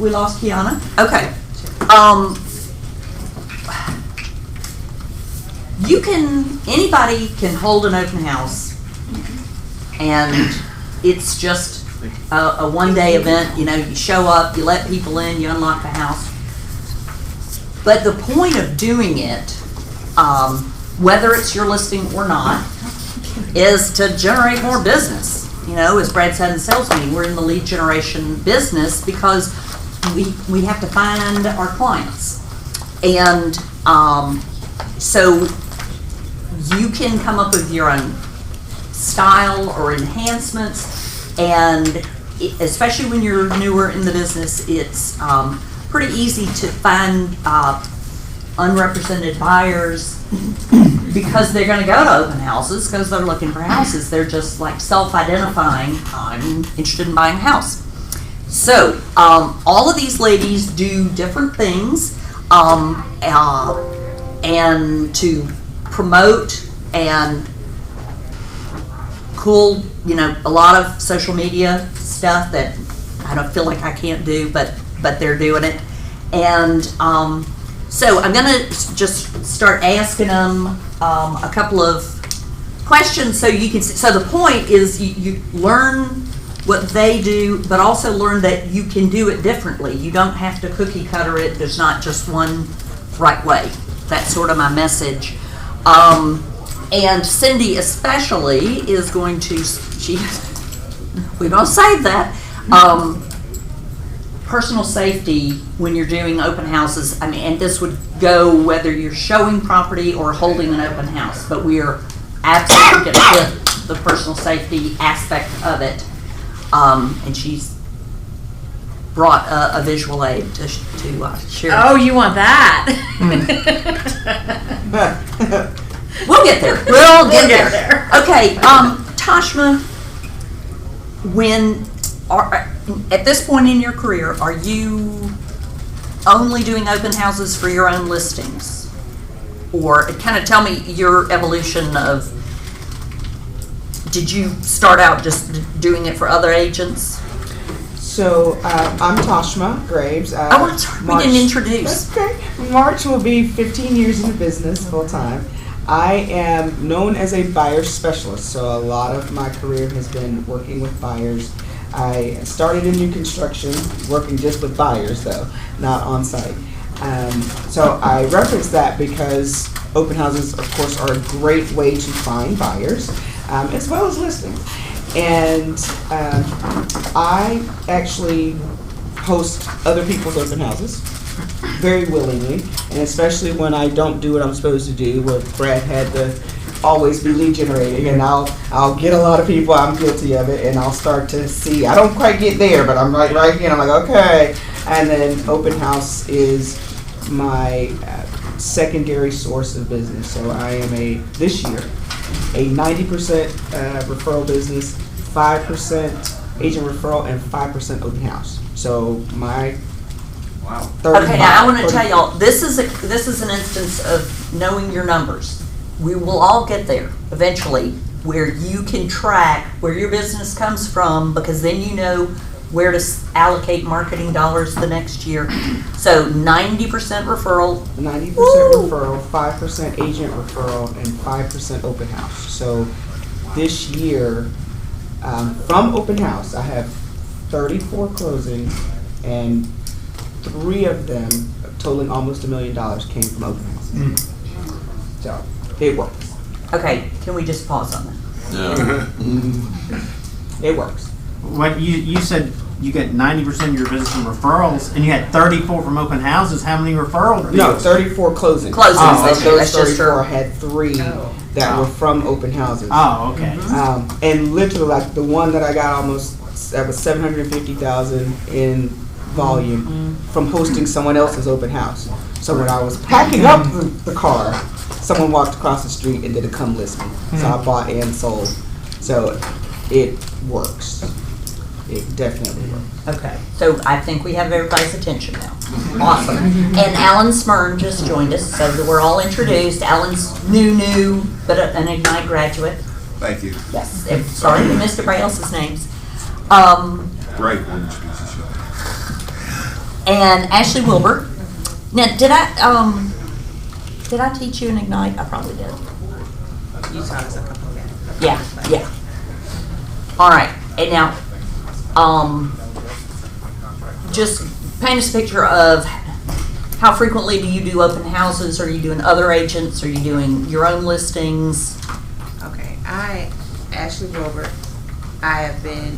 we lost Kiana. Okay. Anybody can hold an open house, and it's just a one-day event. You know, you show up, you let people in, you unlock the house. But the point of doing it, whether it's your listing or not, is to generate more business. You know, as Brad said in the sales meeting, we're in the lead generation business because we have to find our clients. And so you can come up with your own style or enhancements, and especially when you're newer in the business, it's pretty easy to find unrepresented buyers because they're going to go to open houses because they're looking for houses. They're just like self-identifying, I'm interested in buying a house. So all of these ladies do different things and to promote and cool, you know, a lot of social media stuff that I don't feel like I can't do, but they're doing it. And so I'm gonna just start asking them a couple of questions so you can see. So the point is you learn what they do, but also learn that you can do it differently. You don't have to cookie cutter it. There's not just one right way. That's sort of my message. And Cindy especially is going to, we're going to save that. Personal safety when you're doing open houses, I mean, and this would go whether you're showing property or holding an open house, but we are absolutely going to hit the personal safety aspect of it. And she's brought a visual aid to share. Oh, you want that? We'll get there. We'll get there. Okay, Tashma, at this point in your career, are you only doing open houses for your own listings? Or kind of tell me your evolution of, did you start out just doing it for other agents? So I'm Tashma Graves. I'm sorry, we didn't introduce. Okay. March will be 15 years in the business full time. I am known as a buyer specialist, so a lot of my career has been working with buyers. I started in new construction, working just with buyers though, not on site. So I reference that because open houses, of course, are a great way to find buyers, as well as listings. And I actually host other people's open houses very willingly, and especially when I don't do what I'm supposed to do, what Brad had to always be lead generating, and I'll get a lot of people, I'm guilty of it, and I'll start to see, I don't quite get there, but I'm right here, and I'm like, okay. And then open house is my secondary source of business. So I am this year, a 90% referral business, 5% agent referral, and 5% open house. So my Wow. Okay, now I want to tell y'all, this is an instance of knowing your numbers. We will all get there eventually, where you can track where your business comes from, because then you know where to allocate marketing dollars the next year. So 90% referral. 90% Woo! referral, 5% agent referral, and 5% open house. So this year, from open house, I have 34 closings, and 3 of them, totaling almost $1 million, came from open house. So it works. Okay, can we just pause on that? It works. What you said you get 90% of your business from referrals, and you had 34 from open houses. How many referrals? No, 34 closings. Closings, Of that's those just 34, her. I had 3 that were from open houses. Oh, okay. And literally, like the one that I got that was $750,000 in volume from hosting someone else's open house. So when I was packing up the car, someone walked across the street and did a come list me. So I bought and sold. So it works. It definitely works. Okay, so I think we have everybody's attention now. Awesome. And Alan Smyrn just joined us, so we're all introduced. Alan's new, but an Ignite graduate. Thank you. Yes, sorry we missed everybody else's names. Great one, introduce yourself. and Ashley Wilbur. Now, did I teach you in Ignite? I probably did. You taught us a couple of that. Yeah. All right, and now, just paint us a picture of how frequently do you do open houses? Are you doing other agents? Are you doing your own listings? Okay, Ashley Wilbert, I have been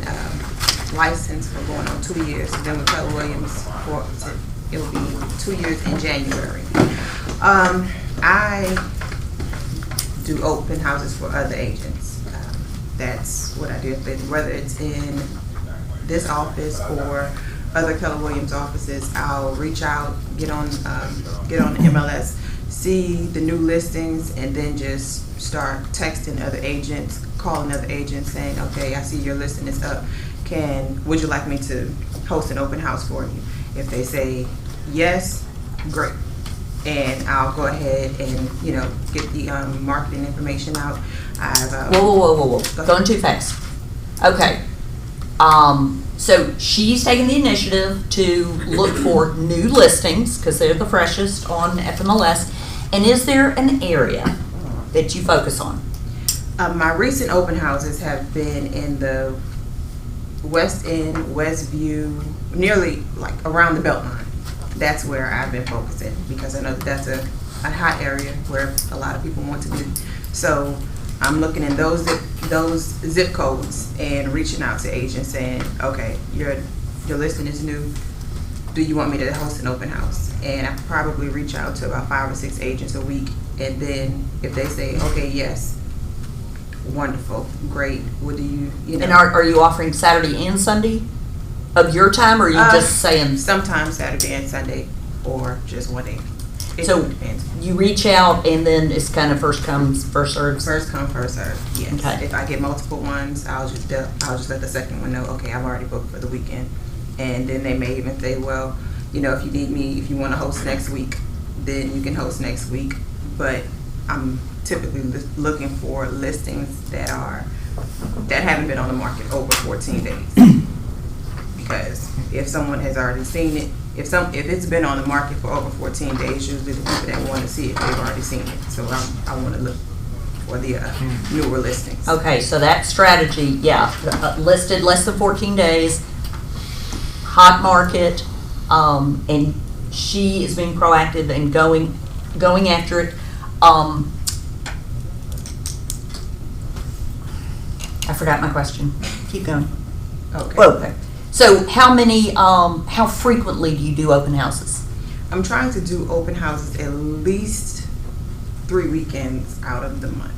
licensed for going on 2 years. Been with Keller Williams it will be 2 years in January. I do open houses for other agents. That's what I do. Whether it's in this office or other Keller Williams offices, I'll reach out, get on the MLS, see the new listings, and then just start texting other agents, calling other agents, saying, okay, I see your listing is up. Would you like me to host an open house for you? If they say yes, great. And I'll go ahead and, get the marketing information out. Whoa. Going too fast. Okay. So she's taking the initiative to look for new listings because they're the freshest on FMLS. And is there an area that you focus on? My recent open houses have been in the West End, Westview, nearly like around the Beltline. That's where I've been focusing because I know that's a hot area where a lot of people want to be. So I'm looking in those zip codes and reaching out to agents saying, okay, your listing is new. Do you want me to host an open house? And I probably reach out to about 5 or 6 agents a week. And then if they say, okay, yes, wonderful, great. What do you know? And are you offering Saturday and Sunday of your time, or are you just saying? Sometimes Saturday and Sunday, or just one day. It So depends. you reach out, and then it's kind of first comes, first serves. First come, first serve. Yes. Okay. If I get multiple ones, I'll just let the second one know. Okay, I've already booked for the weekend, and then they may even say, well, if you need me, if you want to host next week, then you can host next week. But I'm typically looking for listings that haven't been on the market over 14 days. Because if someone has already seen it, if it's been on the market for over 14 days, usually the people that want to see it, they've already seen it. So I want to look for the newer listings. Okay, so that strategy, listed less than 14 days, hot market, and she is being proactive and going after it. I forgot my question. Keep going. Okay. Okay. So how frequently do you do open houses? I'm trying to do open houses at least 3 weekends out of the month.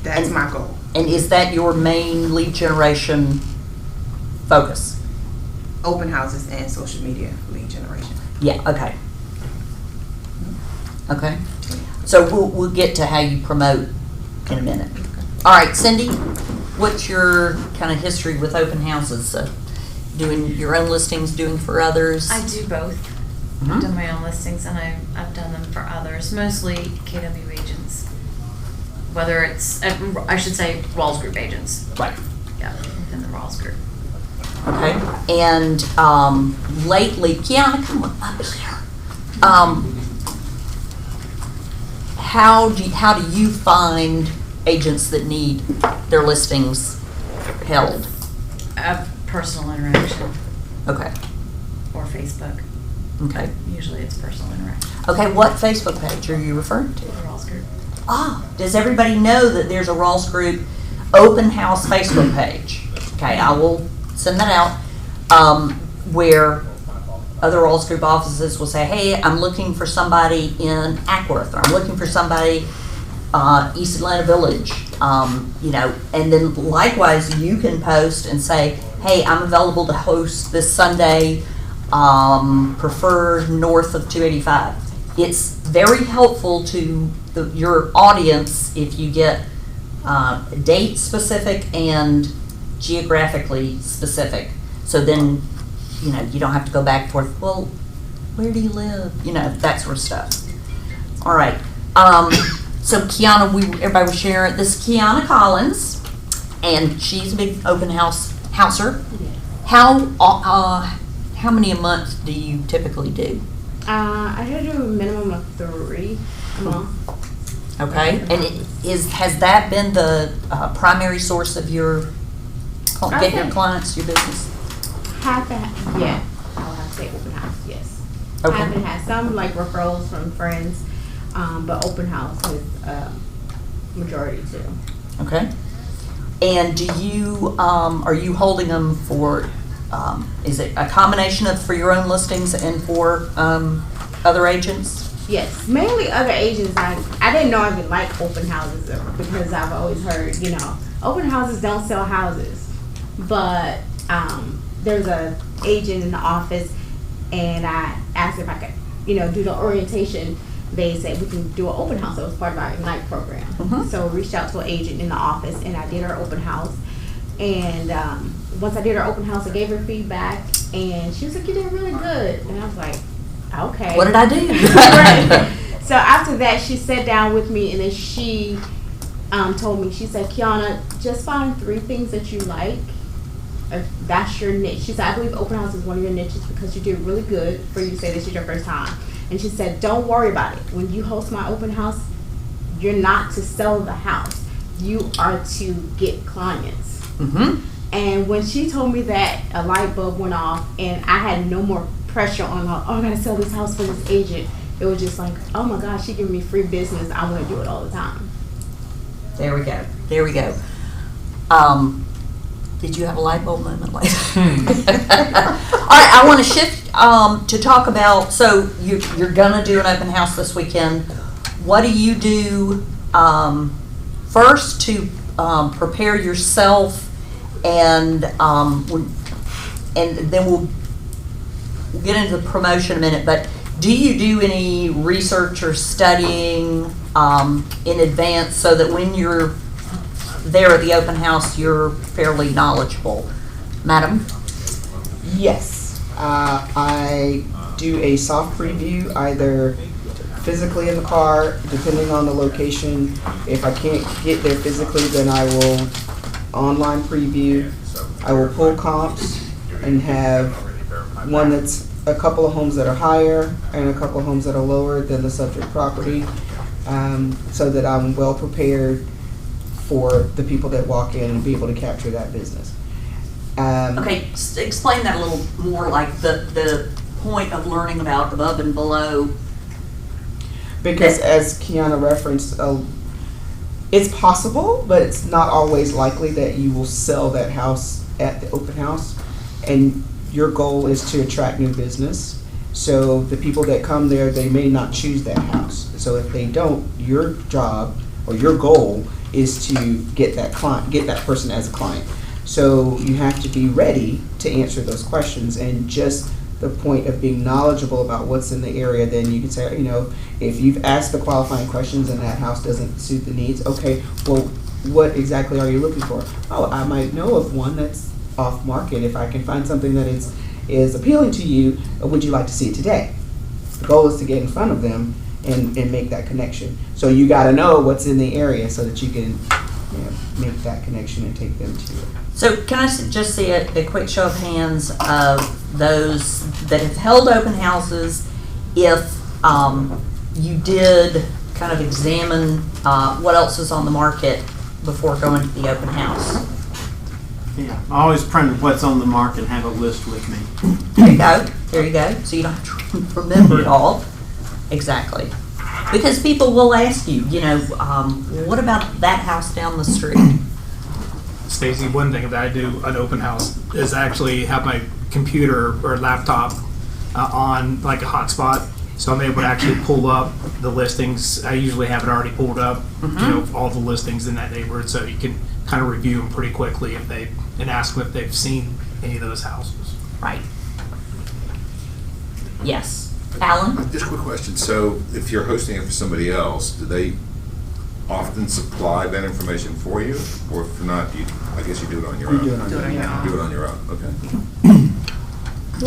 That's my goal. And is that your main lead generation focus? Open houses and social media lead generation. Yeah, okay. Okay. So we'll get to how you promote in a minute. All right, Cindy, what's your kind of history with open houses? Doing your own listings, doing for others? I do both. Mhm. I've done my own listings and I've done them for others, mostly KW agents. Whether it's, I should say, Rawls Group agents. Right. Yeah, within the Rawls Group. Okay. And lately, Kiana, come on up here. How do you find agents that need their listings held? A personal interaction Okay. or Facebook. Okay. Usually it's personal interaction. Okay, what Facebook page are you referring to? The Rawls Group. Does everybody know that there's a Rawls Group open house Facebook page? Okay, I will send that out, where other Rawls Group offices will say, hey, I'm looking for somebody in Ackworth, or I'm looking for somebody East Atlanta Village, and then likewise you can post and say, hey, I'm available to host this Sunday, prefer north of 285. It's very helpful to your audience if you get date specific and geographically specific. So then, you don't have to go back and forth, well, where do you live? That sort of stuff. All right. So Kiana, everybody was sharing, this is Kiana Collins, and she's a big open houser. How How many a month do you typically do? I had to do a minimum of 3 a month. Okay, and has that been the primary source of your, getting your Okay. clients, your business? Half and half, yeah. I'll have to say open house, yes. Okay. Half and half. Some like referrals from friends, but open house is majority too. Okay. And do you, are you holding them for, is it a combination of for your own listings and for other agents? Yes, mainly other agents. I didn't know I even like open houses because I've always heard, open houses don't sell houses. But there's a agent in the office, and I asked if I could, do the orientation. They said we can do an open house. That was part of our Ignite program. Mhm. So I reached out to an agent in the office, and I did her open house. And once I did her open house, I gave her feedback, and she was like, "You did really good." And I was like, "Okay." What did I do? Right. So after that, she sat down with me, and then she told me, she said, "Kiana, just find 3 things that you like. If that's your niche." She said, "I believe open house is one of your niches because you did really good for you to say this is your first time." And she said, "Don't worry about it. When you host my open house, you're not to sell the house. You are to get clients." Mm-hmm. And when she told me that, a light bulb went off, and I had no more pressure on her. "Oh, I gotta sell this house for this agent." It was just like, "Oh my gosh, she giving me free business. I want to do it all the time." There we go. There we go. Did you have a light bulb moment later? All right, I want to shift to talk about, so you're going to do an open house this weekend. What do you do first to prepare yourself, and then we'll get into the promotion in a minute, but do you do any research or studying in advance so that when you're there at the open house, you're fairly knowledgeable? Madam? Yes, I do a soft preview, either physically in the car, depending on the location. If I can't get there physically, then I will online preview. I will pull comps and have one that's a couple of homes that are higher and a couple of homes that are lower than the subject property, so that I'm well prepared for the people that walk in and be able to capture that business. Okay, explain that a little more, like the point of learning about above and below. Because as Kiana referenced, it's possible, but it's not always likely that you will sell that house at the open house. And your goal is to attract new business. So the people that come there, they may not choose that house. So if they don't, your job or your goal is to get that client, get that person as a client. So you have to be ready to answer those questions, and just the point of being knowledgeable about what's in the area, then you can say, if you've asked the qualifying questions and that house doesn't suit the needs, okay, well, what exactly are you looking for? Oh, I might know of one that's off market. If I can find something that is appealing to you, would you like to see it today? The goal is to get in front of them and make that connection. So you got to know what's in the area so that you can make that connection and take them to it. So can I just see a quick show of hands of those that have held open houses, if you did kind of examine what else is on the market before going to the open house? Yeah, I always print what's on the market and have a list with me. There you go. There you go. So you don't have to remember it all. Exactly. Because people will ask you, what about that house down the street? Stacy, one thing that I do at open house is actually have my computer or laptop on like a hotspot, so I'm able to actually pull up the listings. I usually have it already pulled up, all the listings in that neighborhood, so you can kind of review them pretty quickly and ask them if they've seen any of those houses. Right. Yes. Alan? Just a quick question. So if you're hosting it for somebody else, do they often supply that information for you? Or if not, I guess you do it on your own? You do it on your own. Do it on your own, okay.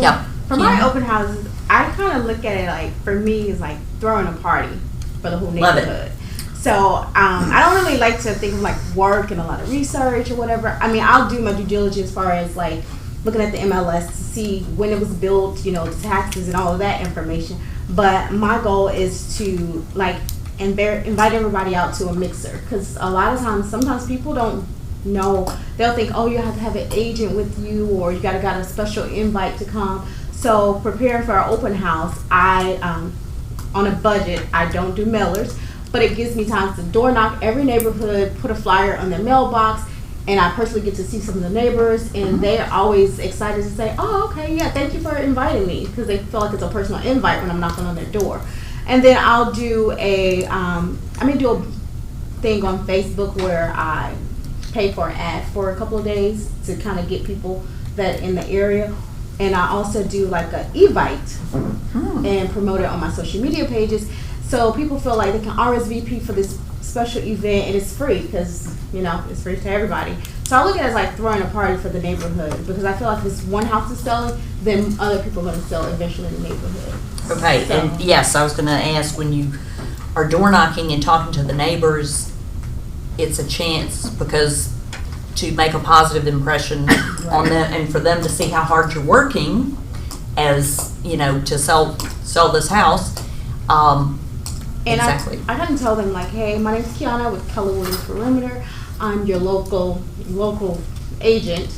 Yeah. For my open houses, I kind of look at it like, for me, it's like throwing a party for the whole Love it. neighborhood. So I don't really like to think of like work and a lot of research or whatever. I mean, I'll do my due diligence as far as like looking at the MLS to see when it was built, you know, the taxes and all of that information. But my goal is to like invite everybody out to a mixer, because a lot of times, sometimes people don't know. They'll think, oh, you have to have an agent with you, or you got a special invite to come. So preparing for our open house, I on a budget, I don't do mailers, but it gives me time to door knock every neighborhood, put a flyer on their mailbox, and I personally get to see some of the neighbors, and they're always excited to say, oh, okay, yeah, thank you for inviting me, because they feel like it's a personal invite when I'm knocking on their door. And then I'll do a thing on Facebook where I pay for an ad for a couple of days to kind of get people that in the area. And I also do like a Evite and promote it on my social media pages, so people feel like they can RSVP for this special event, and it's free because, you know, it's free to everybody. So I look at it as like throwing a party for the neighborhood, because I feel like if this one house is selling, then other people are going to sell eventually in the neighborhood. Okay, So- and yes, I was gonna ask, when you are door knocking and talking to the neighbors, it's a chance because to make a positive impression on them, and for them to see how hard you're working as, you know, to sell this house. And Exactly. I can tell them like, hey, my name's Kiana with Keller Williams Perimeter. I'm your local agent,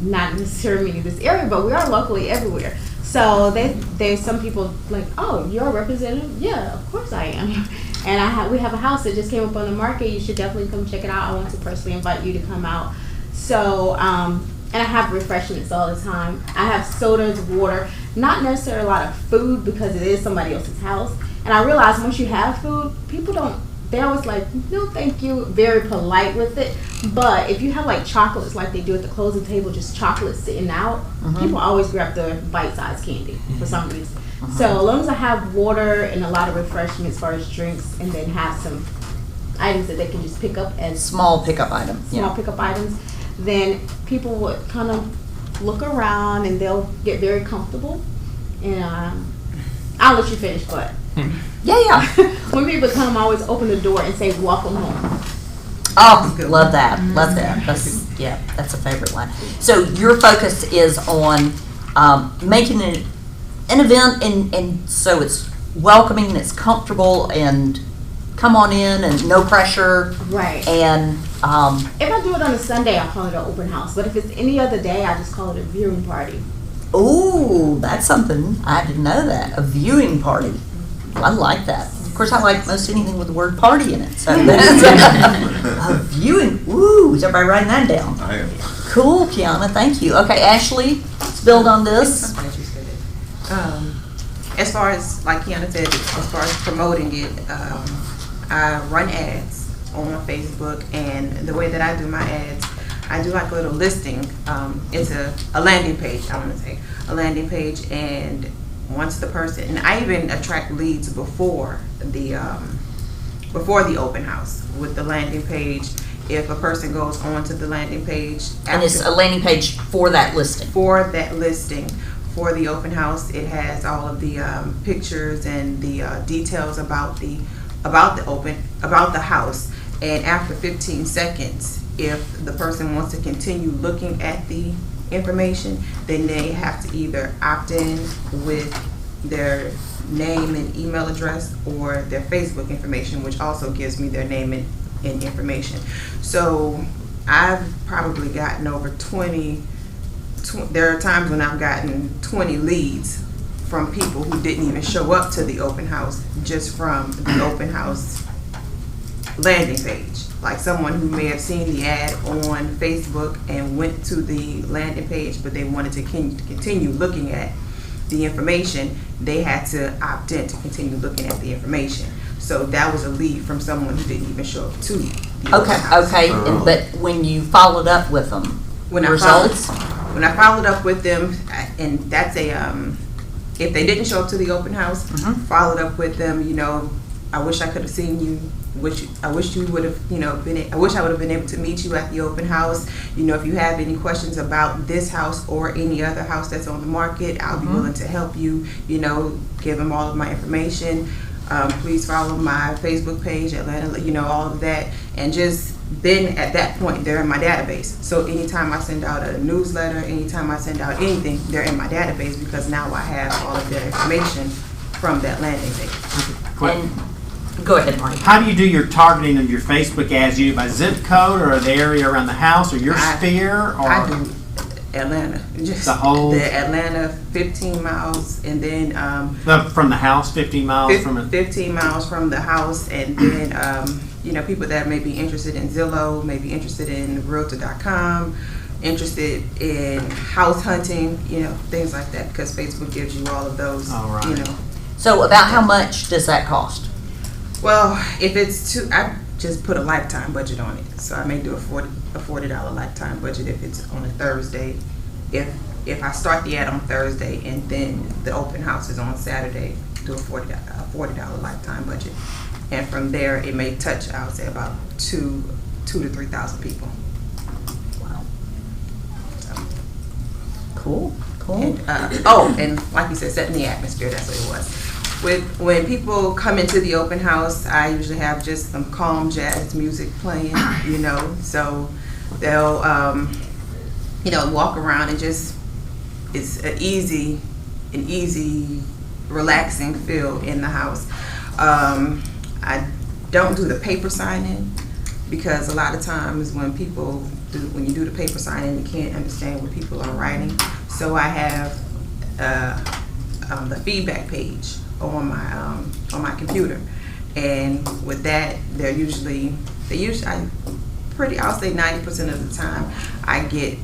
not necessarily in this area, but we are locally everywhere. So there's some people like, oh, you're a representative? Yeah, of course I am. And we have a house that just came up on the market. You should definitely come check it out. I want to personally invite you to come out. So, and I have refreshments all the time. I have sodas, water, not necessarily a lot of food because it is somebody else's house. And I realize once you have food, people they're always like, no, thank you, very polite with it. But if you have like chocolates like they do at the closing table, just chocolates sitting out, people always grab the bite-sized candy for some reason. So as long as I have water and a lot of refreshments as far as drinks, and then have some items that they can just pick up as Small pickup item, small pickup items, then people would kind of look around and they'll get very comfortable. And I'll let you finish, but Yeah. when people come, I always open the door and say, welcome home. Oh, love that, love that. That's a favorite line. So your focus is on making it an event, and so it's welcoming, and it's comfortable, and come on in, and no pressure. Right. And If I do it on a Sunday, I'll call it an open house. But if it's any other day, I just call it a viewing party. ooh, that's something, I didn't know that, a viewing party. I like that. Of course, I like most anything with the word party in it, so that's a viewing, ooh, is everybody writing that down? I am. Cool, Kiana, thank you. Okay, Ashley, let's build on this. I'm glad you said it. As far as, like Kiana said, as far as promoting it, I run ads on Facebook, and the way that I do my ads, I do like a little listing. It's a landing page, I want to say, a landing page, and once the person, and I even attract leads before the open house with the landing page. If a person goes onto the landing page, And it's a landing page for that listing. for that listing for the open house, it has all of the pictures and the details about the house. And after 15 seconds, if the person wants to continue looking at the information, then they have to either opt in with their name and email address, or their Facebook information, which also gives me their name and information. So I've probably gotten over 20, there are times when I've gotten 20 leads from people who didn't even show up to the open house, just from the open house landing page. Like someone who may have seen the ad on Facebook and went to the landing page, but they wanted to continue looking at the information, they had to opt in to continue looking at the information. So that was a lead from someone who didn't even show up to the open house. Okay, but when you followed up with them, When results? When I followed up with them, and that's if they didn't show up to the open house, followed up with them, I wish I could have seen you. I wish you would have, I wish I would have been able to meet you at the open house. If you have any questions about this house or any other house that's on the market, I'll be willing to help you. Give them all of my information. Please follow my Facebook page, Atlanta, all of that. And just then at that point, they're in my database. So anytime I send out a newsletter, anytime I send out anything, they're in my database because now I have all of their information from that landing page. And, go ahead, Marty. How do you do your targeting of your Facebook ads? You do it by zip code or the area around the house or your sphere? Or I do Atlanta, just the whole Atlanta 15 miles, and then from the house, 15 miles from it. 15 miles from the house, and then people that may be interested in Zillow, may be interested in Realtor.com, interested in house hunting, things like that, because Facebook gives you all of those. All right. So about how much does that cost? Well, if it's I just put a lifetime budget on it. So I may do a $40 lifetime budget if it's on a Thursday. If I start the ad on Thursday and then the open house is on Saturday, do a $40 lifetime budget. And from there, it may touch, I would say, about 2,000 to 3,000 people. Wow. So. Cool. And, and like you said, setting the atmosphere, that's what it was. When people come into the open house, I usually have just some calm jazz music playing, so they'll, walk around and just, it's an easy, relaxing feel in the house. I don't do the paper signing because a lot of times when you do the paper signing, you can't understand what people are writing. So I have the feedback page on my computer, and with that, I'll say 90% of the time I get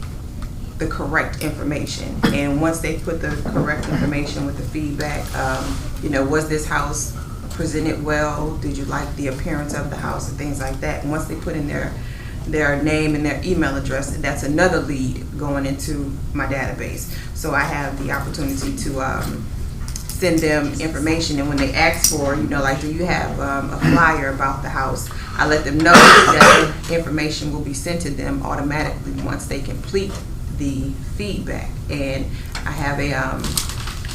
the correct information. And once they put the correct information with the feedback, was this house presented well? Did you like the appearance of the house and things like that? And once they put in their name and their email address, that's another lead going into my database. So I have the opportunity to send them information, and when they ask for, do you have a flyer about the house, I let them know that information will be sent to them automatically once they complete the feedback. And I have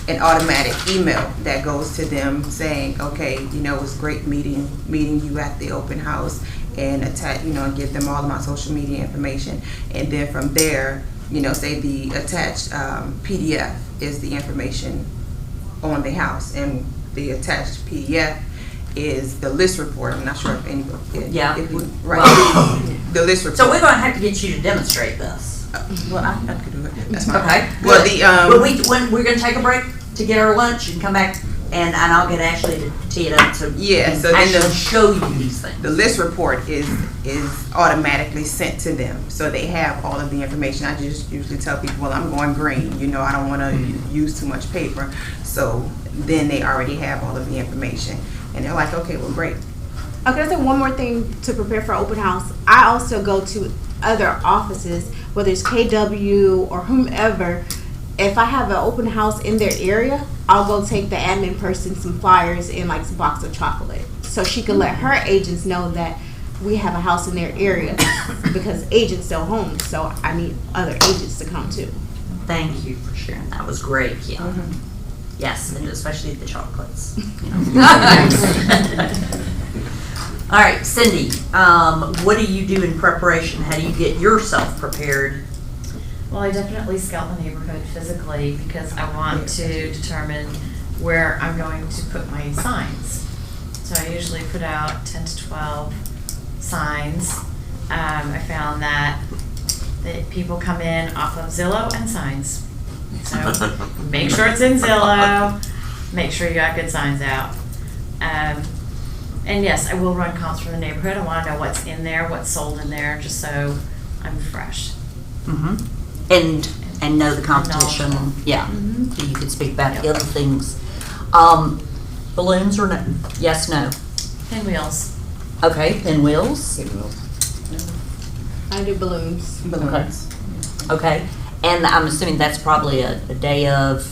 an automatic email that goes to them saying, okay, it was great meeting you at the open house, and attach, and give them all of my social media information. And then from there, say the attached PDF is the information on the house, and the attached PDF is the list report. I'm not sure if anybody, the list report. So we're going to have to get you to demonstrate this. Well, I could do it. That's fine. Okay. Well, but when we're going to take a break to get our lunch and come back, and I'll get Ashley to tee it up so so then then show you these things. the list report is automatically sent to them, so they have all of the information. I just usually tell people, well, I'm going green. I don't want to use too much paper. So then they already have all of the information, and they're like, okay, well, great. Okay, so one more thing to prepare for open house. I also go to other offices, whether it's KW or whomever. If I have an open house in their area, I'll go take the admin person some flyers and like some box of chocolate, so she can let her agents know that we have a house in their area because agents don't home. So I need other agents to come too. Thank you for sharing. That was great, Kim. Mm-hmm. Yes, and especially the chocolates. All right, Cindy, what do you do in preparation? How do you get yourself prepared? Well, I definitely scout the neighborhood physically because I want to determine where I'm going to put my signs. So I usually put out 10 to 12 signs. I found that people come in off of Zillow and signs. So make sure it's in Zillow. Make sure you got good signs out. And yes, I will run comps from the neighborhood. I want to know what's in there, what's sold in there, just so I'm fresh. Mm-hmm. And know the competition. Yeah. Mm-hmm. So you could speak about the other things. Balloons or no? Yes, no. Pinwheels. Okay, pinwheels. I do balloons. Okay. And I'm assuming that's probably a day of.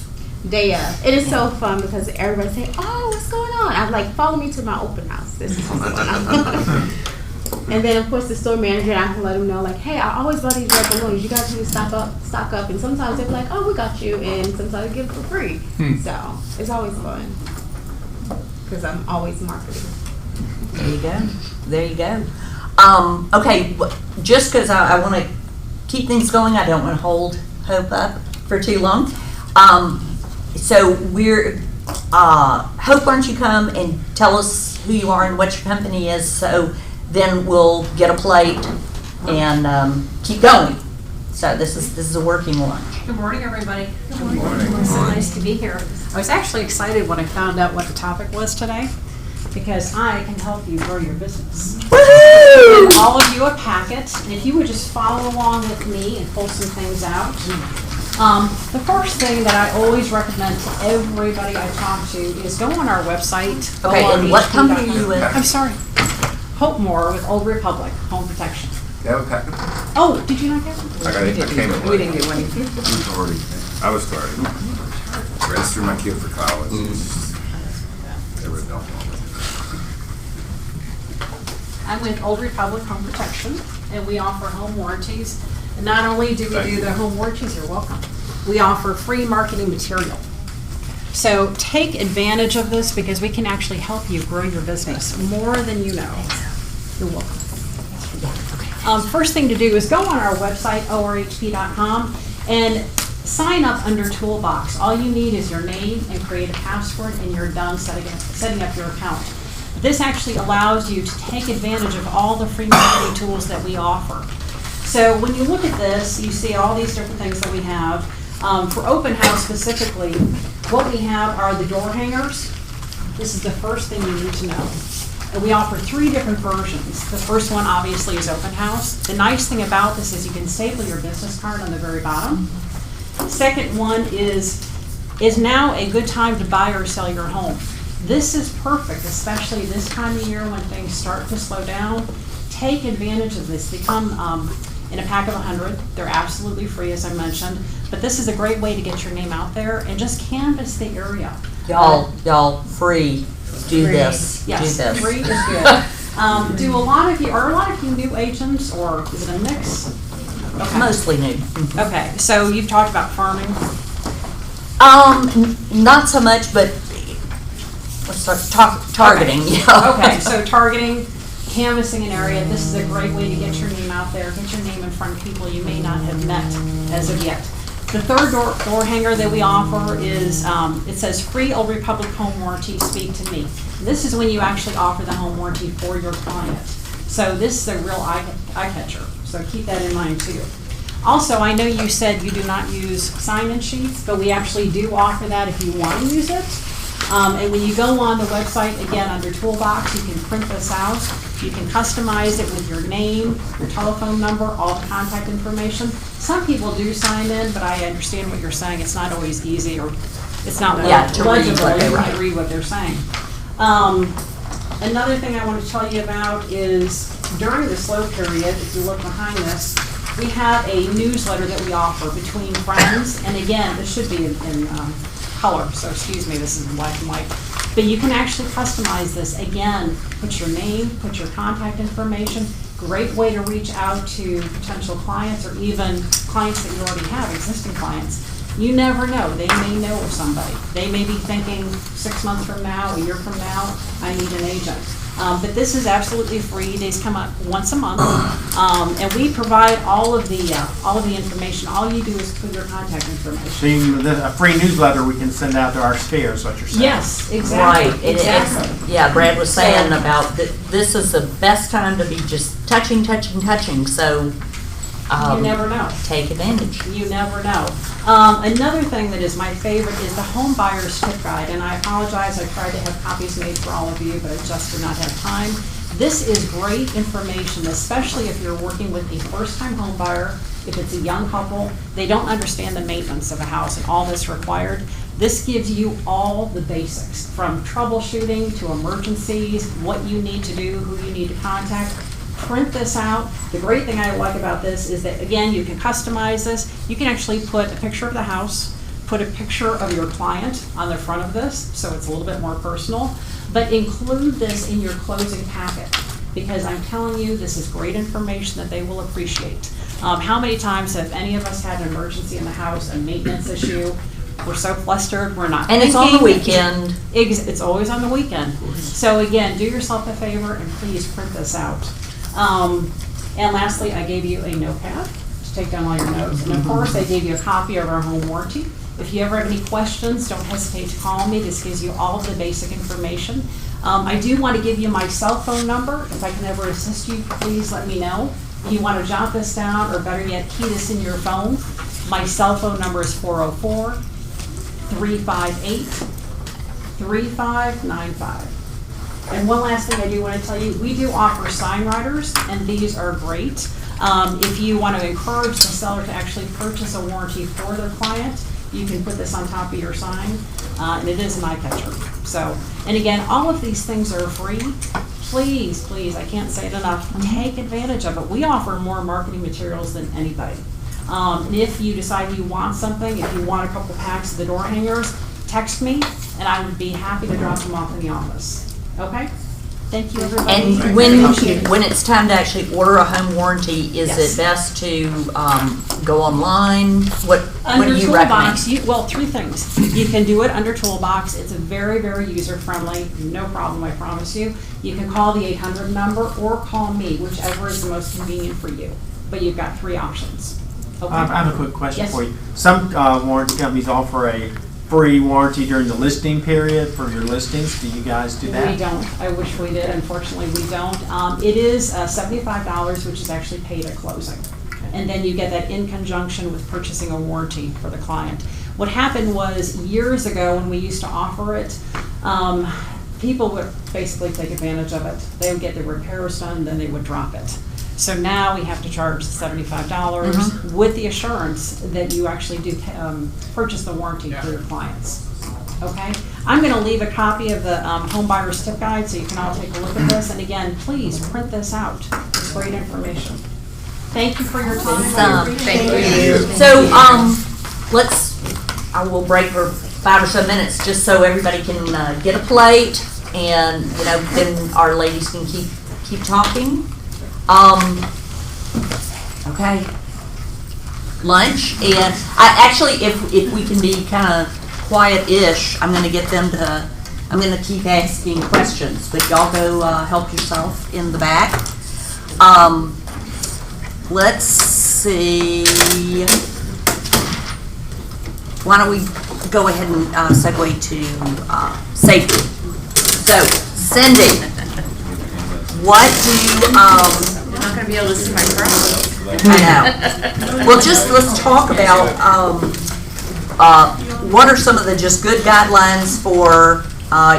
It is so fun because everybody say, "Oh, what's going on?" I'm like, "Follow me to my open house. This is what's going on." And then of course the store manager, I can let them know like, "Hey, I always buy these red balloons. You guys need to stock up." And sometimes they're like, "Oh, we got you," and sometimes they give it for free. So it's always fun. because I'm always marketing. There you go. There you go. Okay, just because I want to keep things going, I don't want to hold Hope up for too long. So we're, Hope, why don't you come and tell us who you are and what your company is, so then we'll get a plate and keep going. So this is a working lunch. Good morning, everybody. Good morning. It's so nice to be here. I was actually excited when I found out what the topic was today, because I can help you grow your business. Woohoo! And all of you a packet, and if you would just follow along with me and pull some things out. The first thing that I always recommend to everybody I talk to is go on our website. Okay, and what company are you with? I'm sorry. Hope Moore with Old Republic Home Protection. You have a packet? Oh, did you not get one? I came in We late. didn't get one. I was starting. Registered my kid for college. There was no. I'm with Old Republic Home Protection, and we offer home warranties. And not only do we Thank do you. the home warranties, you're welcome, we offer free marketing material. So take advantage of this, because we can actually help you grow your business more than you know. You're welcome. First thing to do is go on our website, orhp.com, and sign up under Toolbox. All you need is your name and create a password, and you're done setting up your account. This actually allows you to take advantage of all the free marketing tools that we offer. So when you look at this, you see all these different things that we have. For open house specifically, what we have are the door hangers. This is the first thing you need to know. And we offer 3 different versions. The first one obviously is open house. The nice thing about this is you can staple your business card on the very bottom. Second one is now a good time to buy or sell your home. This is perfect, especially this time of year when things start to slow down. Take advantage of this. They come in a pack of 100. They're absolutely free, as I mentioned. But this is a great way to get your name out there and just canvass the area. Y'all free. Do this. Yes, Do this. free is good. Do a lot of you new agents, or is it a mix? Okay. Mostly new. Okay, so you've talked about farming. Not so much, but let's start targeting. Okay. Yeah. Okay, so targeting, canvassing an area, this is a great way to get your name out there, get your name in front of people you may not have met as of yet. The third door hanger that we offer is, it says free Old Republic home warranty, speak to me. This is when you actually offer the home warranty for your client. So this is a real eye catcher, so keep that in mind too. Also, I know you said you do not use sign-in sheets, but we actually do offer that if you want to use it. And when you go on the website, again, under Toolbox, you can print this out. You can customize it with your name, your telephone number, all the contact information. Some people do sign in, but I understand what you're saying. It's not always easy, or it's not to read legible. what they You write. can't read what they're saying. Another thing I want to tell you about is during the slow period, if you look behind this, we have a newsletter that we offer between friends. And again, this should be in color, so excuse me, this is in black and white. But you can actually customize this. Again, put your name, put your contact information. Great way to reach out to potential clients, or even clients that you already have, existing clients. You never know. They may know of somebody. They may be thinking 6 months from now, a year from now, I need an agent. But this is absolutely free. These come up once a month, and we provide all of the information. All you do is put your contact information. So a free newsletter we can send out to our spheres, what you're saying. Yes, exactly. Right. Exactly. Yeah, Brad was saying about that. This is the best time to be just touching. So You never know. take advantage. You never know. Another thing that is my favorite is the Home Buyer's Tip Guide, and I apologize, I tried to have copies made for all of you, but I just did not have time. This is great information, especially if you're working with a first-time home buyer, if it's a young couple, they don't understand the maintenance of a house and all that's required. This gives you all the basics, from troubleshooting to emergencies, what you need to do, who you need to contact. Print this out. The great thing I like about this is that, again, you can customize this. You can actually put a picture of the house, put a picture of your client on the front of this, so it's a little bit more personal, but include this in your closing packet, because I'm telling you, this is great information that they will appreciate. How many times have any of us had an emergency in the house, a maintenance issue? we're so flustered, we're not And it's on the thinking. weekend. It's always on the weekend. So again, do yourself a favor and please print this out. And lastly, I gave you a notepad to take down all your notes. And of course, I gave you a copy of our home warranty. If you ever have any questions, don't hesitate to call me. This gives you all of the basic information. I do want to give you my cell phone number. If I can ever assist you, please let me know. If you want to jot this down, or better yet, key this in your phone, my cell phone number is 404-358-3595. And one last thing I do want to tell you, we do offer sign writers, and these are great. If you want to encourage the seller to actually purchase a warranty for their client, you can put this on top of your sign, and it is an eye catcher. So, and again, all of these things are free. Please, please, I can't say it enough, take advantage of it. We offer more marketing materials than anybody. And if you decide you want something, if you want a couple packs of the door hangers, text me, and I would be happy to drop them off in the office. Okay? Thank you, everybody. And when it's time to actually order a home warranty, is Yes. it best to go online? What do Under you recommend? Toolbox, well, three things. You can do it under Toolbox. It's very, very user-friendly, no problem, I promise you. You can call the 800 number or call me, whichever is the most convenient for you. But you've got three options. Okay? I have a quick question Yes. for you. Some warranty companies offer a free warranty during the listing period for your listings. Do you guys do that? We don't. I wish we did. Unfortunately, we don't. It is $75, which is actually paid at closing. And then you get that in conjunction with purchasing a warranty for the client. What happened was years ago when we used to offer it, people would basically take advantage of it. They would get the repairs done, then they would drop it. So now we have to charge $75 with the assurance that you actually do purchase the warranty for your clients. Okay? I'm going to leave a copy of the Home Buyer's Tip Guide so you can all take a look at this. And again, please print this out. It's great information. Thank you for your time. Thank you. So, I will break for 5 or so minutes just so everybody can get a plate, and then our ladies can keep talking. Okay. Lunch, and I actually, if we can be kind of quiet-ish, I'm going to get them to. I'm going to keep asking questions, but y'all go help yourself in the back. Let's see. Why don't we go ahead and segue to safety? So, Cindy, what do You're not gonna be able to see my cross. I know? Well, let's talk about what are some of the just good guidelines for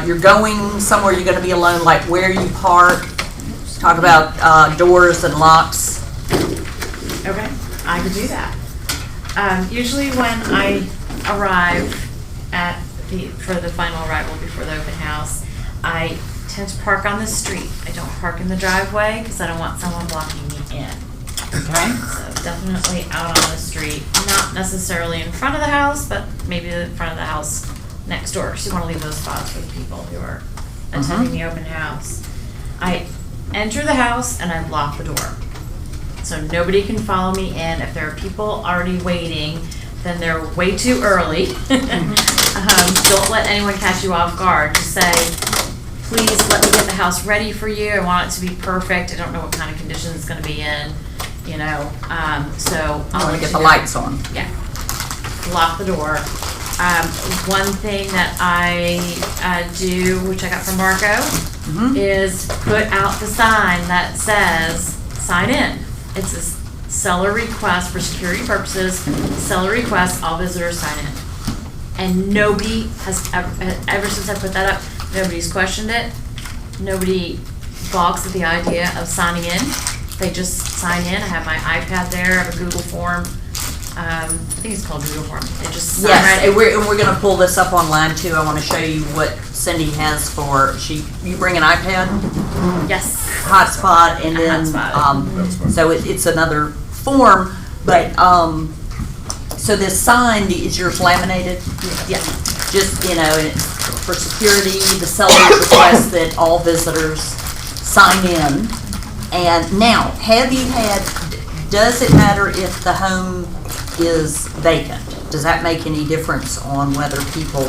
you're going somewhere you're going to be alone, like where you park. Talk about doors and locks. Okay, I could do that. Usually when I arrive for the final arrival before the open house, I tend to park on the street. I don't park in the driveway because I don't want someone blocking me in. Okay. So definitely out on the street, not necessarily in front of the house, but maybe in front of the house next door, because you want to leave those spots for the people who are attending the open house. I enter the house and I lock the door. So nobody can follow me in. If there are people already waiting, then they're way too early. Don't let anyone catch you off guard. Just say, please let me get the house ready for you. I want it to be perfect. I don't know what kind of condition it's going to be in, so I want to get the lights on. Yeah. Lock the door. One thing that I do, which I got from Marco, is put out the sign that says, sign in. It's a seller request for security purposes. Seller request, all visitors sign in. And nobody has ever since I put that up, nobody's questioned it. Nobody balks at the idea of signing in. They just sign in. I have my iPad there. I have a Google form. I think it's called Google form. They just sign Yes, right and we're going to pull this up online too. I want to show you what Cindy has for. You bring an iPad, Yes. hotspot, and then hotspot. so it's another form. But so this sign, is yours laminated? Yeah. Just and it's for security. The seller requests that all visitors sign in. And now, does it matter if the home is vacant? does that make any difference on whether people,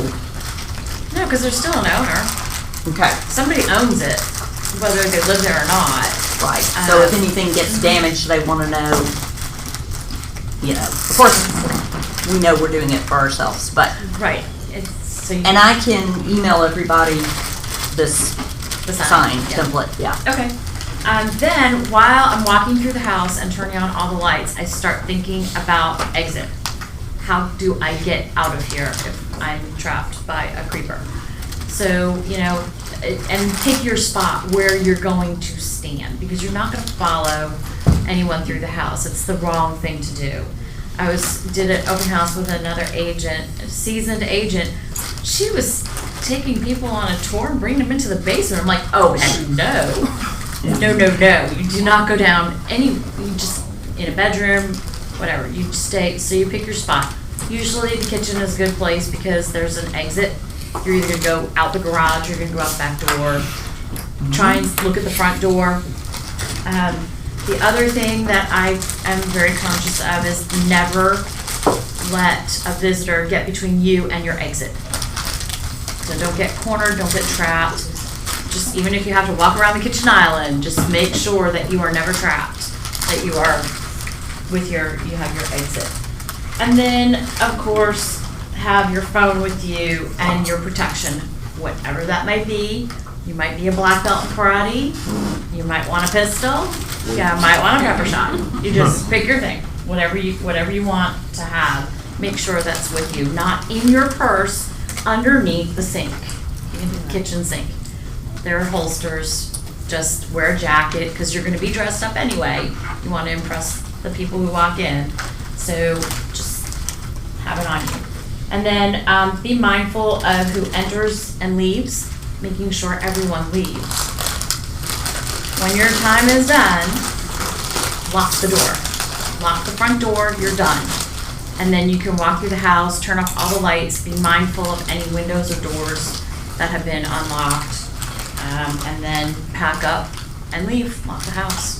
No, because there's still an owner. okay, Somebody owns it, whether they live there or not. right, so if anything gets damaged, they wanna know, you know, of course, we know we're doing it for ourselves, but, Right. It's, so you, and I can email everybody this the sign yeah. template, yeah. Okay. Then while I'm walking through the house and turning on all the lights, I start thinking about exit. How do I get out of here if I'm trapped by a creeper? So, you know, and pick your spot where you're going to stand, because you're not going to follow anyone through the house. It's the wrong thing to do. I did an open house with another agent, a seasoned agent. She was taking people on a tour and bringing them into the basement. I'm like, oh, heck no. No, no, no. You do not go down you just, in a bedroom, whatever. You stay, so you pick your spot. Usually the kitchen is a good place because there's an exit. You're either gonna go out the garage, or you're gonna go out the back door. Try and look at the front door. The other thing that I am very conscious of is never let a visitor get between you and your exit. So don't get cornered, don't get trapped. Just even if you have to walk around the kitchen island, just make sure that you are never trapped, that you are you have your exit. And then, of course, have your phone with you and your protection, whatever that may be. You might be a black belt in karate, you might want a pistol, you might want a pepper shot. You just pick your thing, whatever you want to have. Make sure that's with you, not in your purse, underneath the sink, in the kitchen sink. There are holsters. Just wear a jacket because you're going to be dressed up anyway. You want to impress the people who walk in, so just have it on you. And then be mindful of who enters and leaves, making sure everyone leaves. When your time is done, lock the door. Lock the front door, you're done. And then you can walk through the house, turn off all the lights, be mindful of any windows or doors that have been unlocked, and then pack up and leave, lock the house.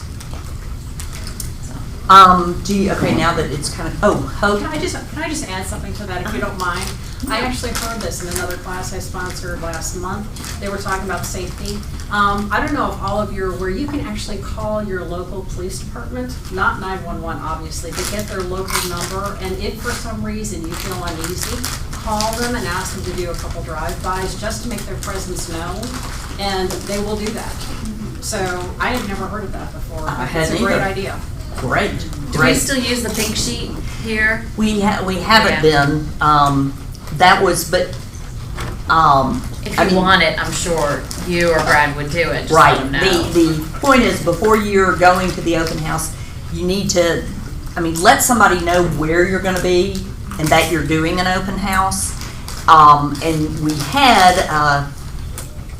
Okay, now that it's kind of, Hope, Can I just add something to that, if you don't mind? I actually heard this in another class I sponsored last month. They were talking about safety. I don't know if all of you are aware, you can actually call your local police department, not 911 obviously, but get their local number, and if for some reason you feel uneasy, call them and ask them to do a couple drive-bys just to make their presence known, and they will do that. So I had never heard of that before. I It's a hadn't great either. idea. great, Do we great. still use the pink sheet here? We haven't Yeah. been, that was, but, If I you mean- want it, I'm sure you or Brad would do it, just right. let them know. The point is, before you're going to the open house, you need to, let somebody know where you're gonna be and that you're doing an open house. And we had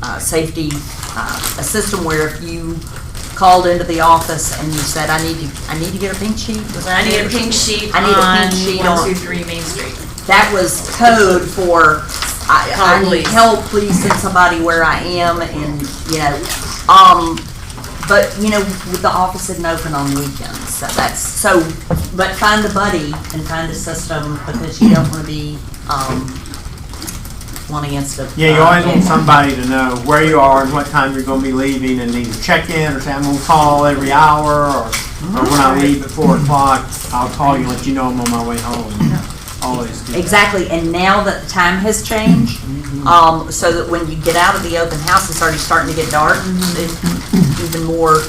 a safety, a system where if you called into the office and you said, I need to get a pink sheet. Was that I need it? a pink sheet I need a on pink sheet on- 123 Main Street. That was code for, I Call need police. help, please send somebody where I am, and, but, with the office isn't open on weekends, so but find a buddy and find a system, because you don't wanna be, one against a. Yeah, you always want somebody to know where you are and what time you're gonna be leaving, and either check in or say, I'm gonna call every hour, or when I leave at 4 o'clock, I'll call you and let you know I'm on my way home. Always do that. Exactly, and now that the time has changed, so that when you get out of the open house, it's already starting to get dark, it's even more,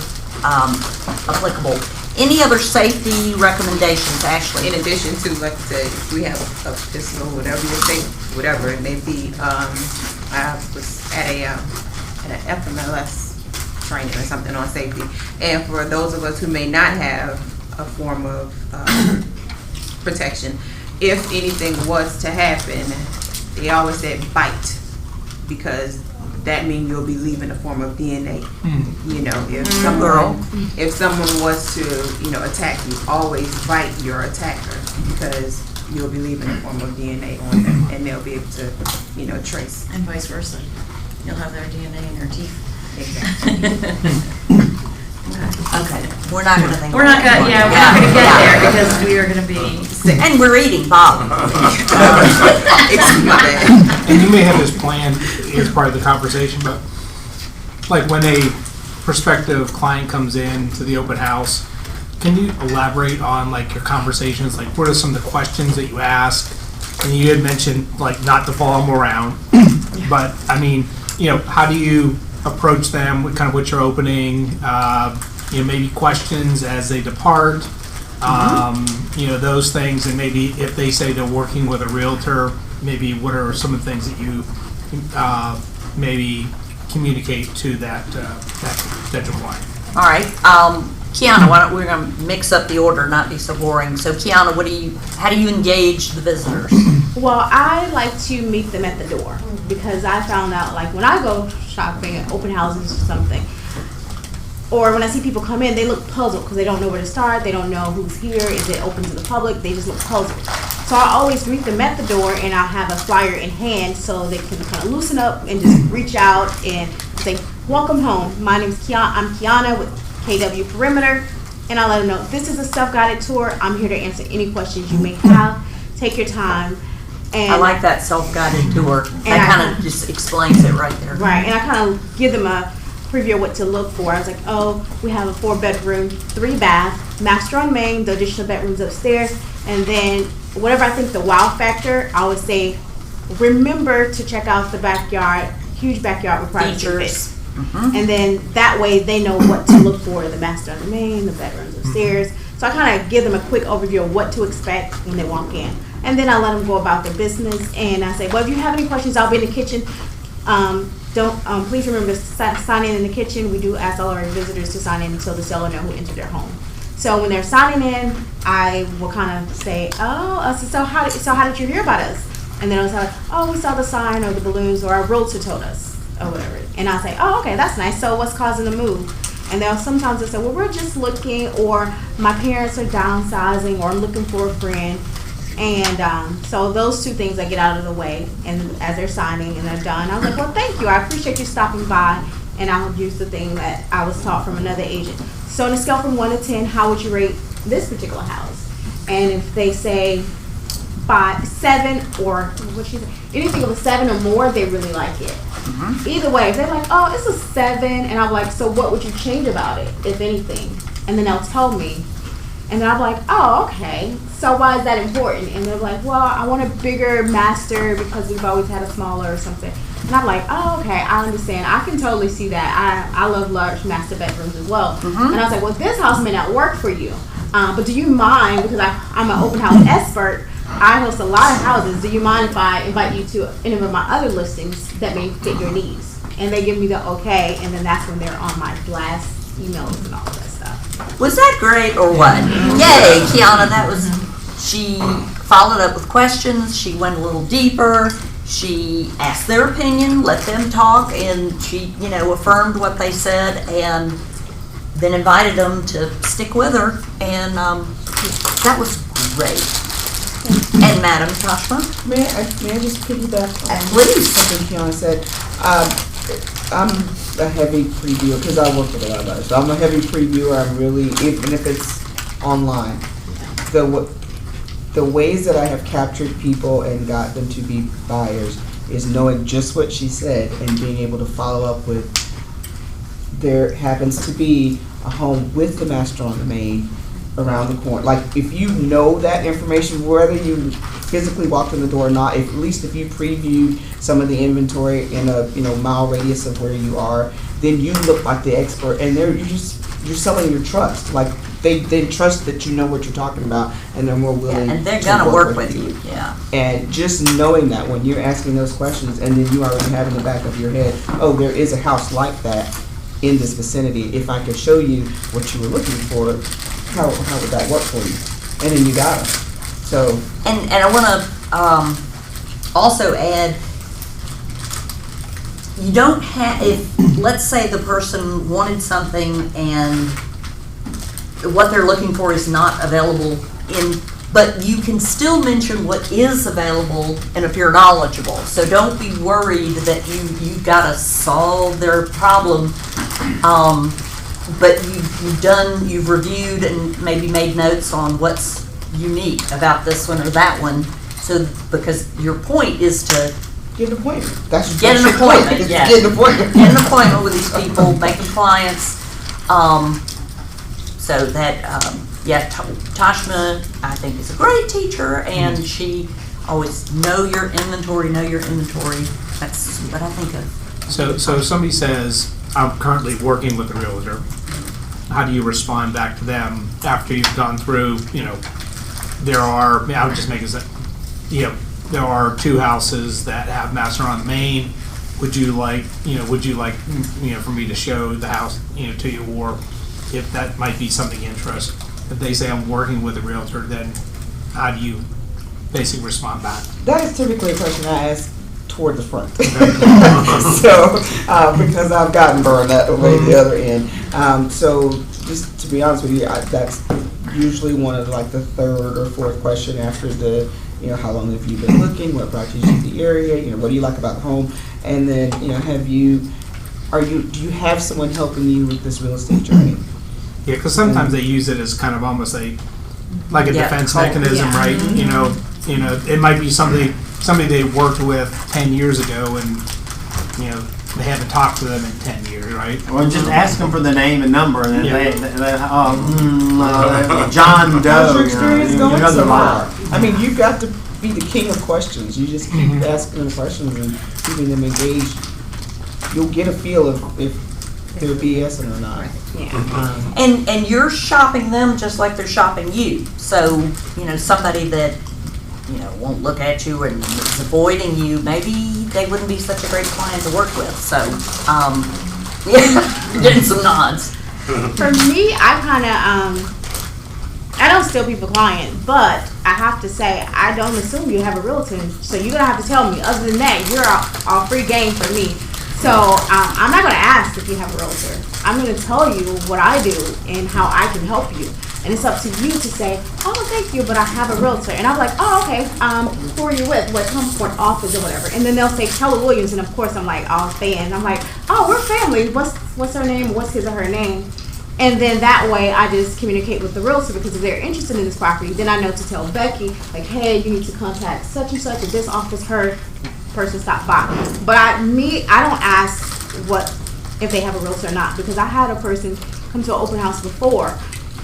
applicable. Any other safety recommendations, Ashley? In addition to, like I said, if we have a pistol, whatever you think, whatever it may be, I was at an FMLS training or something on safety. And for those of us who may not have a form of protection, if anything was to happen, they always said bite, because that means you'll be leaving a form of DNA. If someone was to, attack you, always bite your attacker, because you'll be leaving a form of DNA on them, and they'll be able to, trace. And vice versa. You'll have their DNA in your teeth. Exactly. Okay, we're not gonna think. We're not gonna, yeah, we're not gonna get there because we are gonna be. And we're eating, Bob. Excuse my bad. And you may have this planned as part of the conversation, but like when a prospective client comes in to the open house, can you elaborate on like your conversations? Like what are some of the questions that you ask? And you had mentioned like not to follow them around, but I mean, you know, how do you approach them? What kind of what's your opening? You know, maybe questions as they depart. You know, those things, and maybe if they say they're working with a realtor, maybe what are some of the things that you maybe communicate to that potential client? All right, Kiana, why don't, we're gonna mix up the order, not be so boring. So Kiana, how do you engage the visitors? Well, I like to meet them at the door because I found out, like, when I go shopping at open houses or something, or when I see people come in, they look puzzled because they don't know where to start. They don't know who's here. Is it open to the public? They just look puzzled. So I always meet them at the door, and I'll have a flyer in hand so they can kind of loosen up and just reach out and say, "Welcome home. My name is Kiana. I'm Kiana with KW Perimeter," and I'll let them know this is a self-guided tour. I'm here to answer any questions you may have. Take your time. And I like that self-guided tour. And That kind of just explains it right there. right, and I kind of give them a preview of what to look for. I was like, oh, we have a 4-bedroom, 3-bath, master on main, the additional bedrooms upstairs, and then whatever I think the wow factor, I would say, remember to check out the backyard, huge backyard with privacy Features. fits. And then that way they know what to look for, the master on the main, the bedrooms upstairs. So I kind of give them a quick overview of what to expect when they walk in. And then I let them go about their business, and I say, well, if you have any questions, I'll be in the kitchen. Please remember to sign in the kitchen. We do ask all our visitors to sign in until the seller knows who entered their home. So when they're signing in, I will kind of say, so how did you hear about us? And then I'll say, oh, we saw the sign or the balloons, or our realtor told us, or whatever. And I'll say, oh, okay, that's nice. So what's causing the move? And they'll sometimes say, well, we're just looking, or my parents are downsizing, or I'm looking for a friend. And so those 2 things I get out of the way, and as they're signing and they're done, I was like, well, thank you. I appreciate you stopping by, and I'll use the thing that I was taught from another agent. So on a scale from 1 to 10, how would you rate this particular house? And if they say 7, or what she said, anything with a 7 or more, they really like it. Either way, if they're like, oh, it's a 7, and I'm like, so what would you change about it, if anything? And then they'll tell me. And then I'm like, oh, okay. So why is that important? And they're like, well, I want a bigger master because we've always had a smaller or something. And I'm like, oh, okay, I understand. I can totally see that. I love large master bedrooms as well. And I was like, well, this house may not work for you. But do you mind, because I'm an open house expert, I host a lot of houses. Do you mind if I invite you to any of my other listings that may fit your needs? And they give me the okay, and then that's when they're on my blast emails and all of that stuff. Was that great or what? Yay, Kiana, that was, she followed up with questions, she went a little deeper, she asked their opinion, let them talk, and she, affirmed what they said, and then invited them to stick with her, and that was great. And Madam Joshua? May I just piggyback on Please. something Kiana said? I'm a heavy previewer because I work with a lot of others. So I'm a heavy previewer. I'm really, even if it's online, the ways that I have captured people and got them to be buyers is knowing just what she said and being able to follow up with. There happens to be a home with the master on the main around the corner. Like, if you know that information, whether you physically walked in the door or not, at least if you previewed some of the inventory in a mile radius of where you are, then you look like the expert, and you're selling your trust. Like, they trust that you know what you're talking about, and they're more willing. And they're to gonna work with you. Yeah. And just knowing that when you're asking those questions, and then you already have in the back of your head, oh, there is a house like that in this vicinity. If I could show you what you were looking for, how would that work for you? And then you got them. So. And I want to also add, you don't have, if, let's say the person wanted something and what they're looking for is not available but you can still mention what is available and if you're knowledgeable. So don't be worried that you've got to solve their problem. but you've reviewed and maybe made notes on what's unique about this one or that one. So, because your point is to Get an appointment. That's get an that's your appointment, point. yeah. Get an appointment. Get an appointment with these people, make them clients. So that, Tashma, I think, is a great teacher, and she always know your inventory. That's what I think of. So if somebody says, I'm currently working with a realtor, how do you respond back to them after you've gone through, I would just make it, there are 2 houses that have master on the main. Would you like for me to show the house, to you, or if that might be something interest? If they say I'm working with a realtor, then how do you basically respond back? That is typically a question I ask toward the front. So, because I've gotten burned that way the other end. So, just to be honest with you, that's usually one of like the 3rd or 4th question after the, how long have you been looking? What brought you to the area? What do you like about the home? And then, do you have someone helping you with this real estate journey? Yeah, because sometimes they use it as kind of almost like a Yeah, defense call- mechanism, yeah. right? It might be somebody they worked with 10 years ago, and they haven't talked to them in 10 years, right? Or just ask them for the name and number, and then Yeah. John Doe. How's your experience going another so line. far? I mean, you've got to be the king of questions. You just keep asking them questions and keeping them engaged. You'll get a feel of if they're BSing or not. Yeah. And you're shopping them just like they're shopping you. So, somebody that, won't look at you and is avoiding you, maybe they wouldn't be such a great client to work with. So, yeah, getting some nods. For me, I don't steal people client, but I have to say, I don't assume you have a realtor, so you're gonna have to tell me. Other than that, you're all free game for me. So I'm not gonna ask if you have a realtor. I'm gonna tell you what I do and how I can help you. And it's up to you to say, oh, thank you, but I have a realtor. And I'm like, oh, okay, who are you with? What office or whatever? And then they'll say Keller Williams, and of course I'm like, all fan. I'm like, oh, we're family. What's her name? What's his or her name? And then that way I just communicate with the realtor, because if they're interested in this property, then I know to tell Becky, like, hey, you need to contact such and such, if this office her person stopped by. But I don't ask if they have a realtor or not, because I had a person come to an open house before,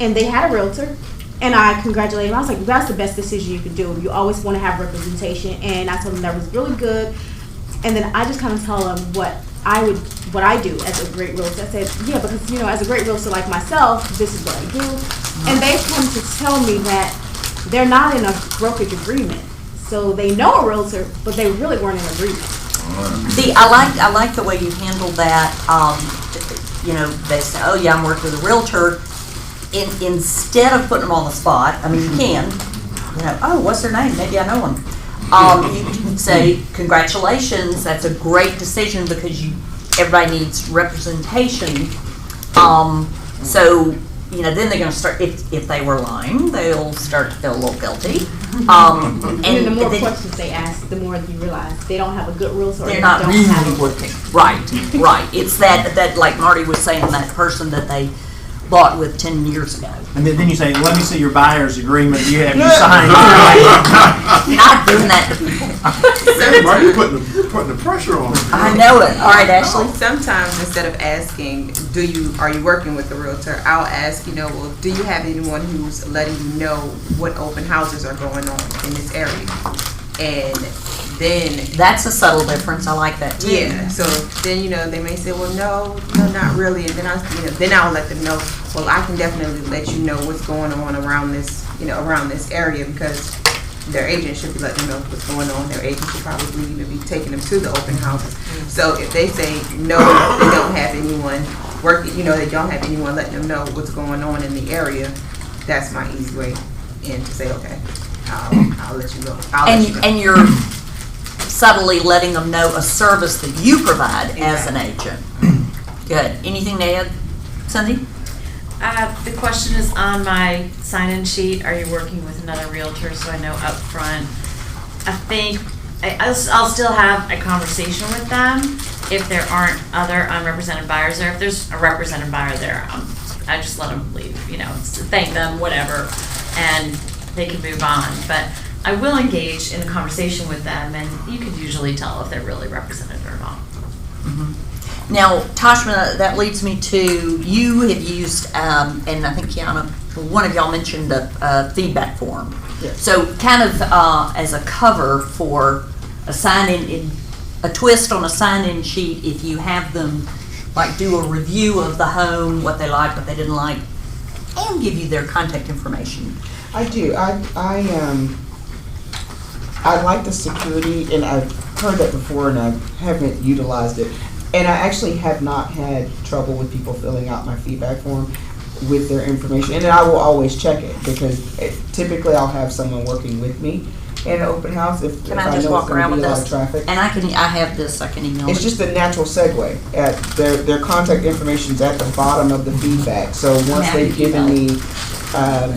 and they had a realtor, and I congratulated them. I was like, that's the best decision you can do. You always want to have representation. And I told them that was really good. And then I just kind of tell them what I do as a great realtor. I said, yeah, because, as a great realtor like myself, this is what I do. And they've come to tell me that they're not in a brokerage agreement. So they know a realtor, but they really weren't in agreement. I like the way you handled that. They say, oh yeah, I'm working with a realtor. Instead of putting them on the spot, I mean, you can, oh, what's their name? Maybe I know them. You can say, congratulations, that's a great decision, because everybody needs representation. So, then they're gonna start, if they were lying, they'll start to feel a little guilty. And then the more questions they ask, the more you realize they don't have a good realtor. They're not don't really have a working. Right. It's that, like Marty was saying, that person that they bought with 10 years ago. And then you say, let me see your buyer's agreement you have you signed. Not doing that to people. Marty putting the pressure on them. I know it. All right, Ashley. Sometimes instead of asking, are you working with a realtor, I'll ask, well, do you have anyone who's letting you know what open houses are going on in this area? And then That's a subtle difference. I like that too. yeah, so then they may say, well, no, not really, and then I'll let them know. Well, I can definitely let you know what's going on around this, around this area, because their agent should be letting them know what's going on. Their agent should probably even be taking them to the open houses. So if they say no, they don't have anyone working, they don't have anyone letting them know what's going on in the area, that's my easy way in to say, okay, I'll let you go. And you're subtly letting them know a service that you provide as an agent. Good. Anything to add, Cindy? The question is on my sign-in sheet, are you working with another realtor, so I know up front. I think I'll still have a conversation with them if there aren't other unrepresented buyers there. If there's a represented buyer there, I just let them leave, thank them, whatever, and they can move on. But I will engage in a conversation with them, and you could usually tell if they're really represented or not. Now, Tashma, that leads me to, you have used, and I think Kiana, one of y'all mentioned a feedback form. Yes. So kind of as a cover for a sign-in, a twist on a sign-in sheet, if you have them like do a review of the home, what they liked, what they didn't like, and give you their contact information. I do. I like the security, and I've heard that before, and I haven't utilized it. And I actually have not had trouble with people filling out my feedback form with their information. And I will always check it, because typically I'll have someone working with me in an open house if Can I I just know walk it's going around to be with a lot of this? traffic. And I have this, I can email it. It's just a natural segue. Their contact information's at the bottom of the feedback. So once happy they've to given email.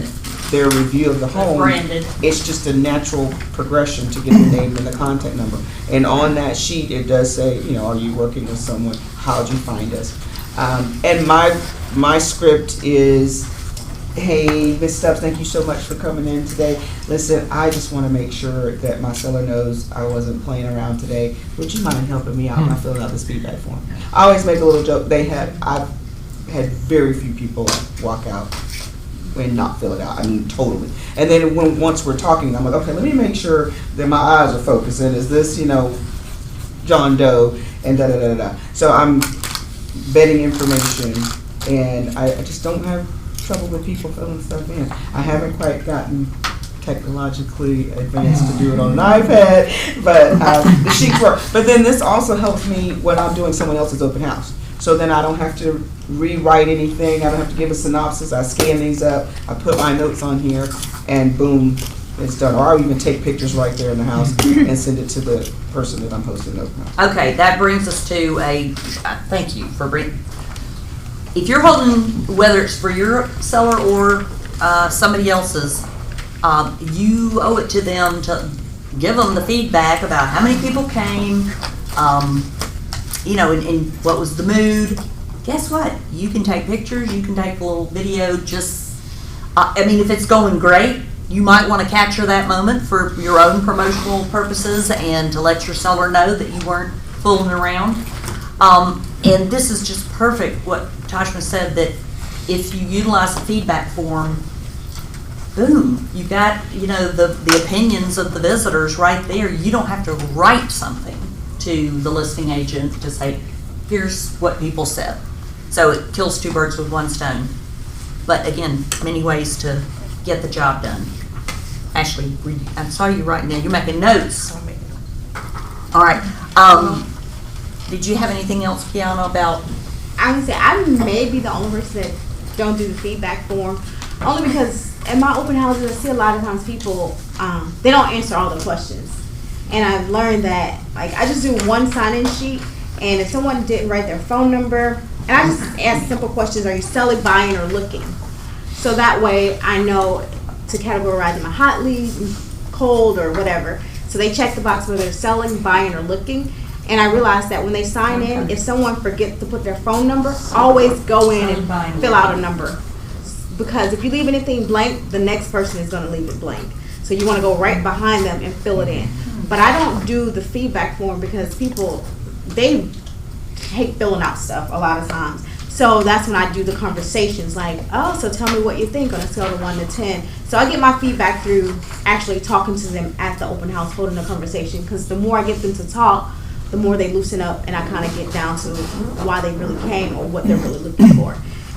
me their review of the home, Branded. it's just a natural progression to get the name and the contact number. And on that sheet, it does say, are you working with someone? How'd you find us? And my script is, hey, Ms. Stubbs, thank you so much for coming in today. Listen, I just want to make sure that my seller knows I wasn't playing around today. Would you mind helping me out by filling out this feedback form? I always make a little joke. I've had very few people walk out and not fill it out. I mean, totally. And then once we're talking, I'm like, okay, let me make sure that my eyes are focusing. Is this, John Doe and da da da da. So I'm vetting information, and I just don't have trouble with people filling stuff in. I haven't quite gotten technologically advanced to do it on an iPad, but the sheets work. But then this also helps me when I'm doing someone else's open house. So then I don't have to rewrite anything. I don't have to give a synopsis. I scan these up. I put my notes on here, and boom, it's done. Or I'll even take pictures right there in the house and send it to the person that I'm hosting the open house. Okay, that brings us to thank you for bringing, if you're holding, whether it's for your seller or somebody else's, you owe it to them to give them the feedback about how many people came, and what was the mood. Guess what? You can take pictures, you can take a little video, if it's going great, you might want to capture that moment for your own promotional purposes and to let your seller know that you weren't fooling around. And this is just perfect, what Tashma said, that if you utilize the feedback form, boom, you got, the opinions of the visitors right there. You don't have to write something to the listing agent to say, here's what people said. So it kills two birds with one stone. But again, many ways to get the job done. Ashley, I saw you writing there. You're making notes. All right. Did you have anything else, Kiana, about? I would say I may be the only person that don't do the feedback form, only because at my open houses I see a lot of times people they don't answer all the questions, and I've learned that I just do one sign-in sheet, and if someone didn't write their phone number, and I just ask simple questions: are you selling, buying, or looking? So that way I know to categorize them a hot lead, cold, or whatever. So they check the box whether they're selling, buying, or looking. And I realized that when they sign in, if someone forgets to put their phone number, always go in and fill out a number. Because if you leave anything blank, the next person is going to leave it blank. So you want to go right behind them and fill it in. But I don't do the feedback form because people, they hate filling out stuff a lot of times. So that's when I do the conversations so tell me what you think on a scale of 1 to 10. So I get my feedback through actually talking to them at the open house, holding a conversation. Because the more I get them to talk, the more they loosen up, and I kind of get down to why they really came or what they're really looking for.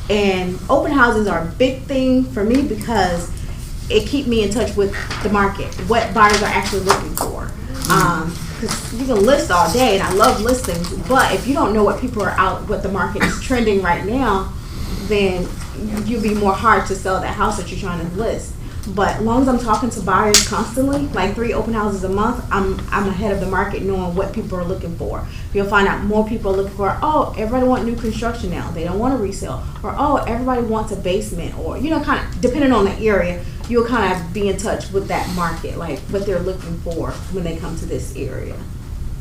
And open houses are a big thing for me because it keep me in touch with the market, what buyers are actually looking for. Because you can list all day, and I love listings, but if you don't know what people are what the market is trending right now, then you'll be more hard to sell that house that you're trying to list. But as long as I'm talking to buyers constantly, like 3 open houses a month, I'm ahead of the market knowing what people are looking for. You'll find out more people are looking for, oh, everybody want new construction now. They don't want to resell. Or, oh, everybody wants a basement. Or, kind of, depending on the area, you'll kind of be in touch with that market, like what they're looking for when they come to this area.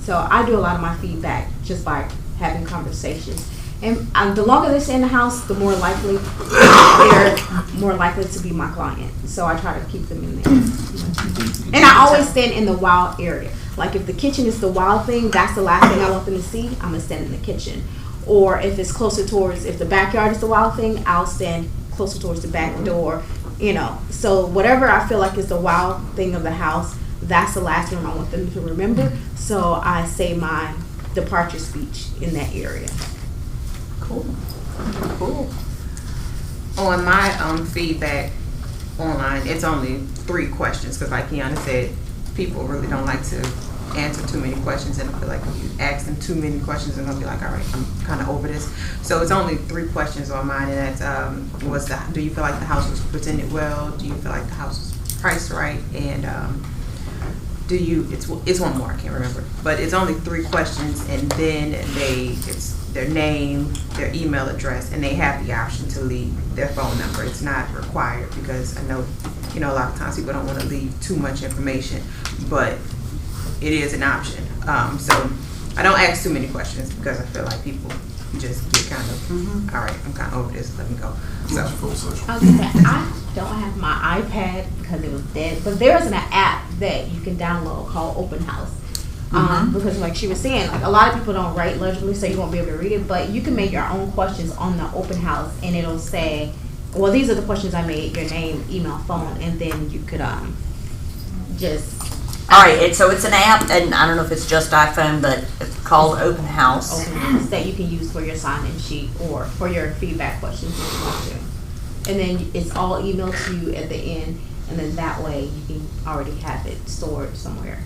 So I do a lot of my feedback just by having conversations. And the longer they stay in the house, the more likely they're more likely to be my client. So I try to keep them in there. And I always stand in the wild area. Like if the kitchen is the wild thing, that's the last thing I want them to see, I'm gonna stand in the kitchen. Or if it's closer towards, if the backyard is the wild thing, I'll stand closer towards the back door, So whatever I feel like is the wild thing of the house, that's the last room I want them to remember. So I say my departure speech in that area. Cool. On my feedback online, it's only 3 questions because, like Kiana said, people really don't like to answer too many questions, and I feel like if you ask them too many questions, they're gonna be like, all right, I'm kind of over this. So it's only 3 questions on mine, and that's do you feel like the house was presented well? Do you feel like the house was priced right? And it's one more, I can't remember, but it's only 3 questions, and then it's their name, their email address, and they have the option to leave their phone number. It's not required because I know, a lot of times people don't want to leave too much information, but it is an option. So I don't ask too many questions because I feel like people just get kind of, all right, I'm kind of over this, let me go. So I was gonna say, I don't have my iPad because it was dead, but there is an app that you can download called Open House. Because like she was saying, like a lot of people don't write legibly, so you won't be able to read it, but you can make your own questions on the Open House, and it'll say, well, these are the questions I made, your name, email, phone, and then you could just... All right, and so it's an app, and I don't know if it's just iPhone, but it's called Open House. Open House that you can use for your sign-in sheet or for your feedback questions if you want to. And then it's all emailed to you at the end, and then that way you can already have it stored somewhere.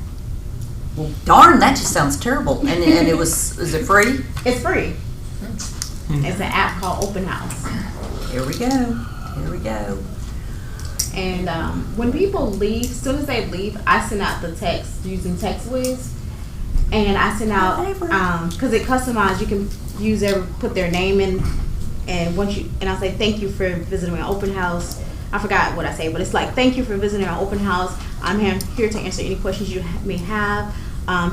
Well, darn, that just sounds terrible. And is it free? It's free. It's an app called Open House. Here we go. And when people leave, as soon as they leave, I send out the text using TextWiz. And I send out, because it customized, you can put their name in, and I'll say, thank you for visiting my open house. I forgot what I say, but it's like, thank you for visiting our open house. I'm here to answer any questions you may have.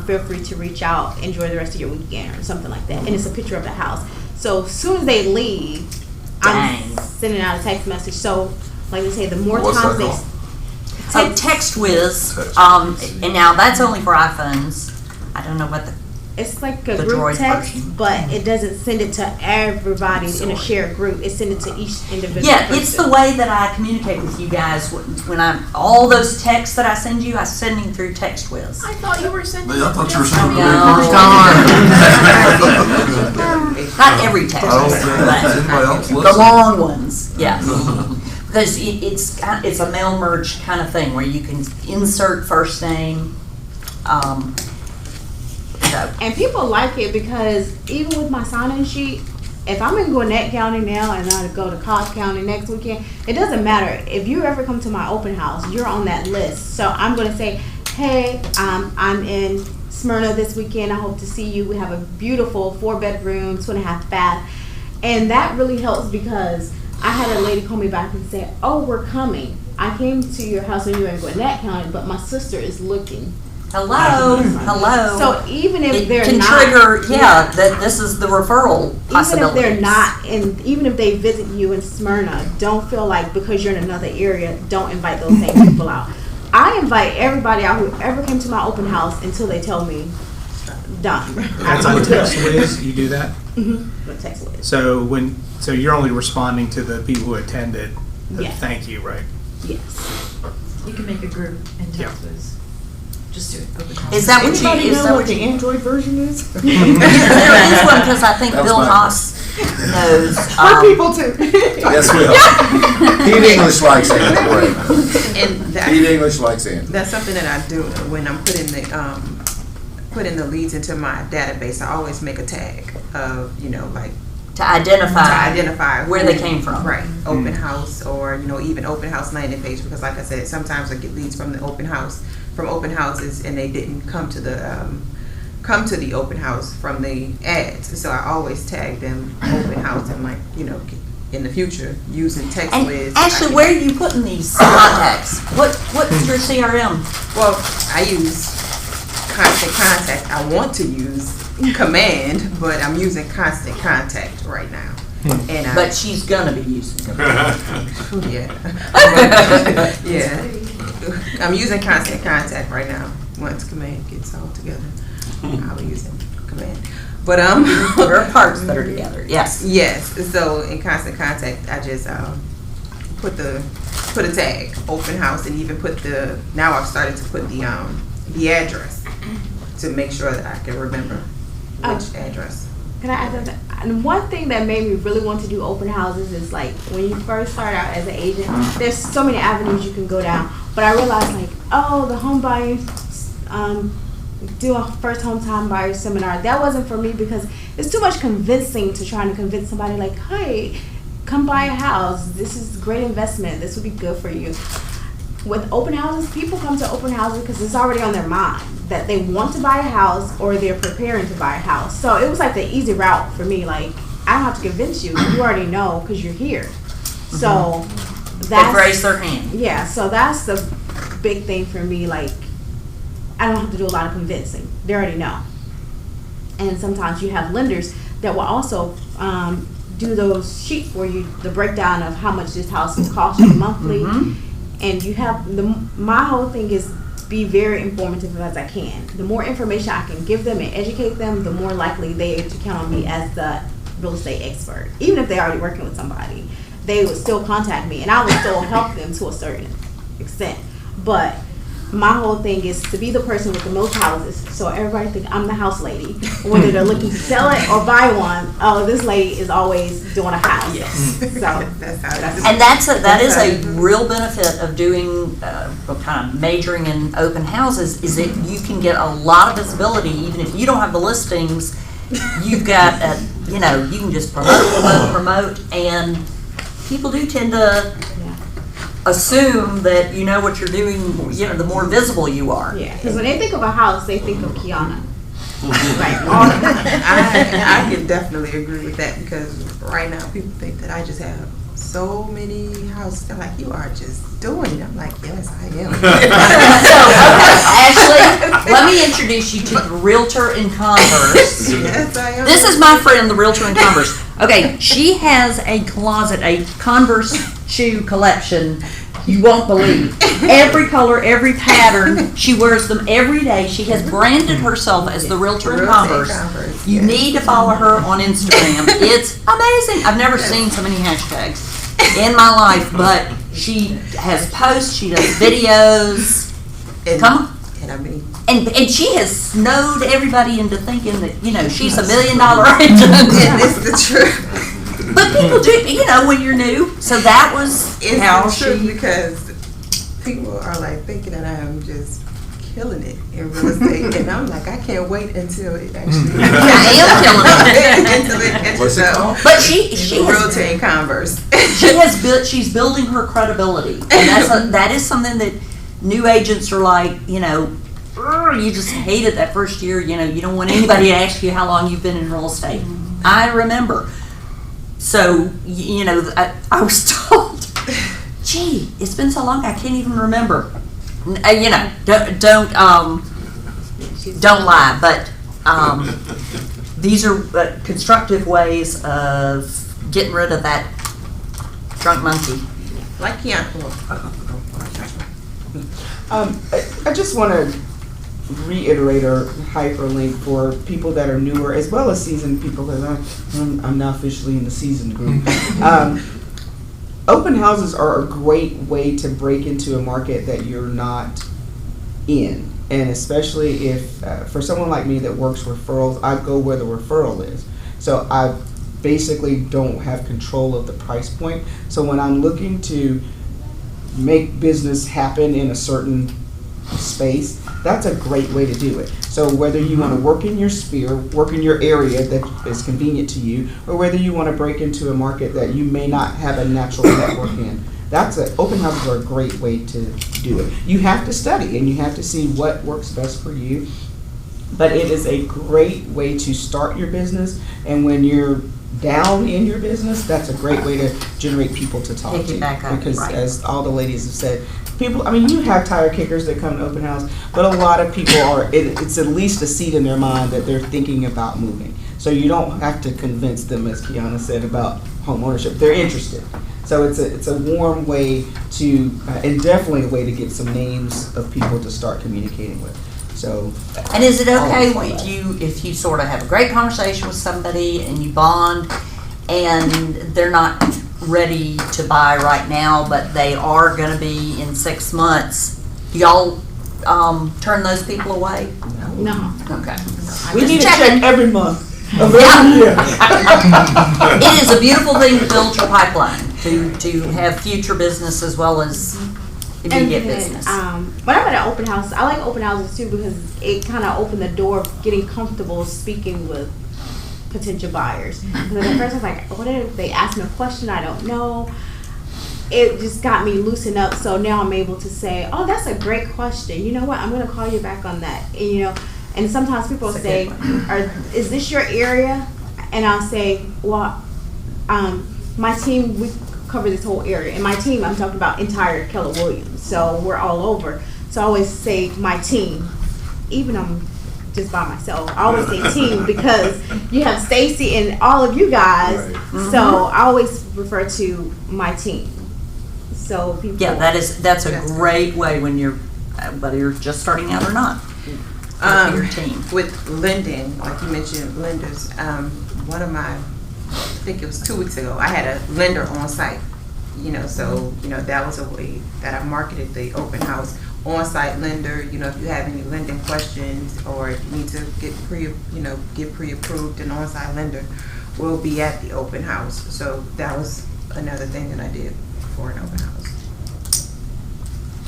Feel free to reach out. Enjoy the rest of your weekend or something like that. And it's a picture of the house. So as soon as they leave, I'm sending out a text message. So like they say, the more times they... So TextWiz, and now that's only for iPhones. I don't know what It's like a the group Droid text, version. but it doesn't send it to everybody in a shared group. It sends it to each individual Yeah, person. it's the way that I communicate with you guys. When all those texts that I send you, I send them through TextWiz. I thought you were sending. I thought you were saying No. the first time. Not every text, I don't think anybody else the listens. long ones, yeah. Because it's a mail merge kind of thing where you can insert first name. And people like it because even with my sign-in sheet, if I'm in Gwinnett County now and I go to Cobb County next weekend, it doesn't matter. If you ever come to my open house, you're on that list. So I'm going to say, hey, I'm in Smyrna this weekend. I hope to see you. We have a beautiful 4-bedroom, 2.5 bath. And that really helps because I had a lady call me back and say, oh, we're coming. I came to your house when you were in Gwinnett County, but my sister is looking. Hello. So even if It they're can not, trigger, that this is the referral possibility. even if they're not, and even if they visit you in Smyrna, don't feel like because you're in another area, don't invite those same people out. I invite everybody out who ever came to my open house until they tell me done. That's on TextWiz, you do that? With TextWiz. So you're only responding to the people who attended. Yes. Thank you, right? Yes. You can make a group in Yeah. Texas. Just do it. Open house. Is that what you? Anybody Is know that what what the you? Android version is? There is one because I think That was Bill my- Haas knows. For people too. Yes, we are. Pete English likes Android. And Pete English likes Android. that's something that I do when I'm putting the leads into my database. I always make a tag of, like To identify. Where who- they came from. Right, open house, or, you know, even open house landing page, because like I said, sometimes I get leads from the open house, from open houses, and they didn't come to the open house from the ads. So I always tag them open house, and like, you know, in the future, using text And whiz. Ashley, where are you putting these contacts? What's your CRM? Well, I use Constant Contact. I want to use Command, but I'm using Constant Contact right now. And But she's gonna be using them. yeah, yeah. I'm using Constant Contact right now. Once Command gets all together, I'll be using Command. But There are parts that are together, yes. yes. So in Constant Contact, I just put a tag, open house, and even put now I've started to put the address to make sure that I can remember which address. Can I add something? And one thing that made me really want to do open houses is like when you first start out as an agent, there's so many avenues you can go down. But I realized like, oh, the home buying, do a first home time buyer seminar. That wasn't for me because it's too much convincing to trying to convince somebody like, hey, come buy a house. This is a great investment. This would be good for you. With open houses, people come to open houses because it's already on their mind that they want to buy a house or they're preparing to buy a house. So it was like the easy route for me. Like, I don't have to convince you. You already know because you're here. So They've that's, raised their hand. yeah, so that's the big thing for me. Like, I don't have to do a lot of convincing. They already know. And sometimes you have lenders that will also do those sheets for you, the breakdown of how much this house will cost you monthly. And you have my whole thing is be very informative as I can. The more information I can give them and educate them, the more likely they are to count on me as the real estate expert. Even if they're already working with somebody, they would still contact me and I would still help them to a certain extent. But my whole thing is to be the person with the most houses, so everybody think I'm the house lady. Whether they're looking to sell it or buy one, oh, this lady is always doing a house. Yes. So That's how it is. And that is a real benefit of doing, kind of majoring in open houses, is that you can get a lot of visibility, even if you don't have the listings. You've got, you know, you can just promote, and people do tend to assume that you know what you're doing, you know, the more visible you are. yeah, because when they think of a house, they think of Kiana. I can definitely agree with that because right now people think that I just have so many houses. They're like, you are just doing it. I'm like, yes, I am. So, okay, Ashley, let me introduce you to the Realtor in Converse. Yes, I am. This is my friend, the Realtor in Converse. Okay, she has a closet, a Converse shoe collection you won't believe. Every color, every pattern. She wears them every day. She has branded herself as the Realtor in Converse. You need to follow her on Instagram. It's amazing. I've never seen so many hashtags in my life, but she has posts, she does videos. Come on. And I mean, And she has snowed everybody into thinking that, you know, she's $1 million agent. it's the truth. But people do, you know, when you're new. So that was It's how the truth she. because people are like thinking that I am just killing it in real estate, and I'm like, I can't wait until it actually. I am killing it. Until it catches What's it up. called? But she Realtor has, in Converse. she's building her credibility, and that is something that new agents are like, you know, you just hate it that first year. You know, you don't want anybody to ask you how long you've been in real estate. I remember. So, you know, I was told, gee, it's been so long I can't even remember. You know, don't lie, but these are constructive ways of getting rid of that drunk monkey. Like Keanu. I just want to reiterate or hyperlink for people that are newer as well as seasoned people, because I'm now officially in the seasoned group. Open houses are a great way to break into a market that you're not in, and especially if for someone like me that works referrals, I go where the referral is. So I basically don't have control of the price point. So when I'm looking to make business happen in a certain space, that's a great way to do it. So whether you want to work in your sphere, work in your area that is convenient to you, or whether you want to break into a market that you may not have a natural network in, open houses are a great way to do it. You have to study and you have to see what works best for you, but it is a great way to start your business, and when you're down in your business, that's a great way to generate people to talk Pick to. it back up, Because right. as all the ladies have said, people, I mean, you have tire kickers that come to open house, but a lot of people it's at least a seed in their mind that they're thinking about moving. So you don't have to convince them, as Kiana said, about home ownership. They're interested. So it's a warm way to, and definitely a way to get some names of people to start communicating with. So. And is it okay if you sort of have a great conversation with somebody and you bond and they're not ready to buy right now, but they are gonna be in 6 months, do y'all turn those people away? No. Okay. We Just need to checking. check every month of every year. It is a beautiful thing to build your pipeline, to have future business as well as immediate And then, business. when I'm at an open house, I like open houses too because it kind of opened the door of getting comfortable speaking with potential buyers. Because at first I was like, what if they ask me a question I don't know? It just got me loosened up, so now I'm able to say, oh, that's a great question. You know what? I'm going to call you back on that. And, you know, and sometimes people That's a say, good is this your area? And I'll say, well, my team, we cover this whole area. And my team, I'm talking about entire Keller Williams. So we're all over. So I always say my team, even I'm just by myself. I always say team because you have Stacy and all of you guys. Right. So I always refer to my team. So people. Yeah, that's a great way when you're, whether you're just starting out or not. Your team. With lending, like you mentioned, lenders, one of my, I think it was 2 weeks ago, I had a lender on site, you know, so, you know, that was a way that I marketed the open house. On-site lender, you know, if you have any lending questions or if you need to get pre-approved, an on-site lender will be at the open house. So that was another thing that I did for an open house.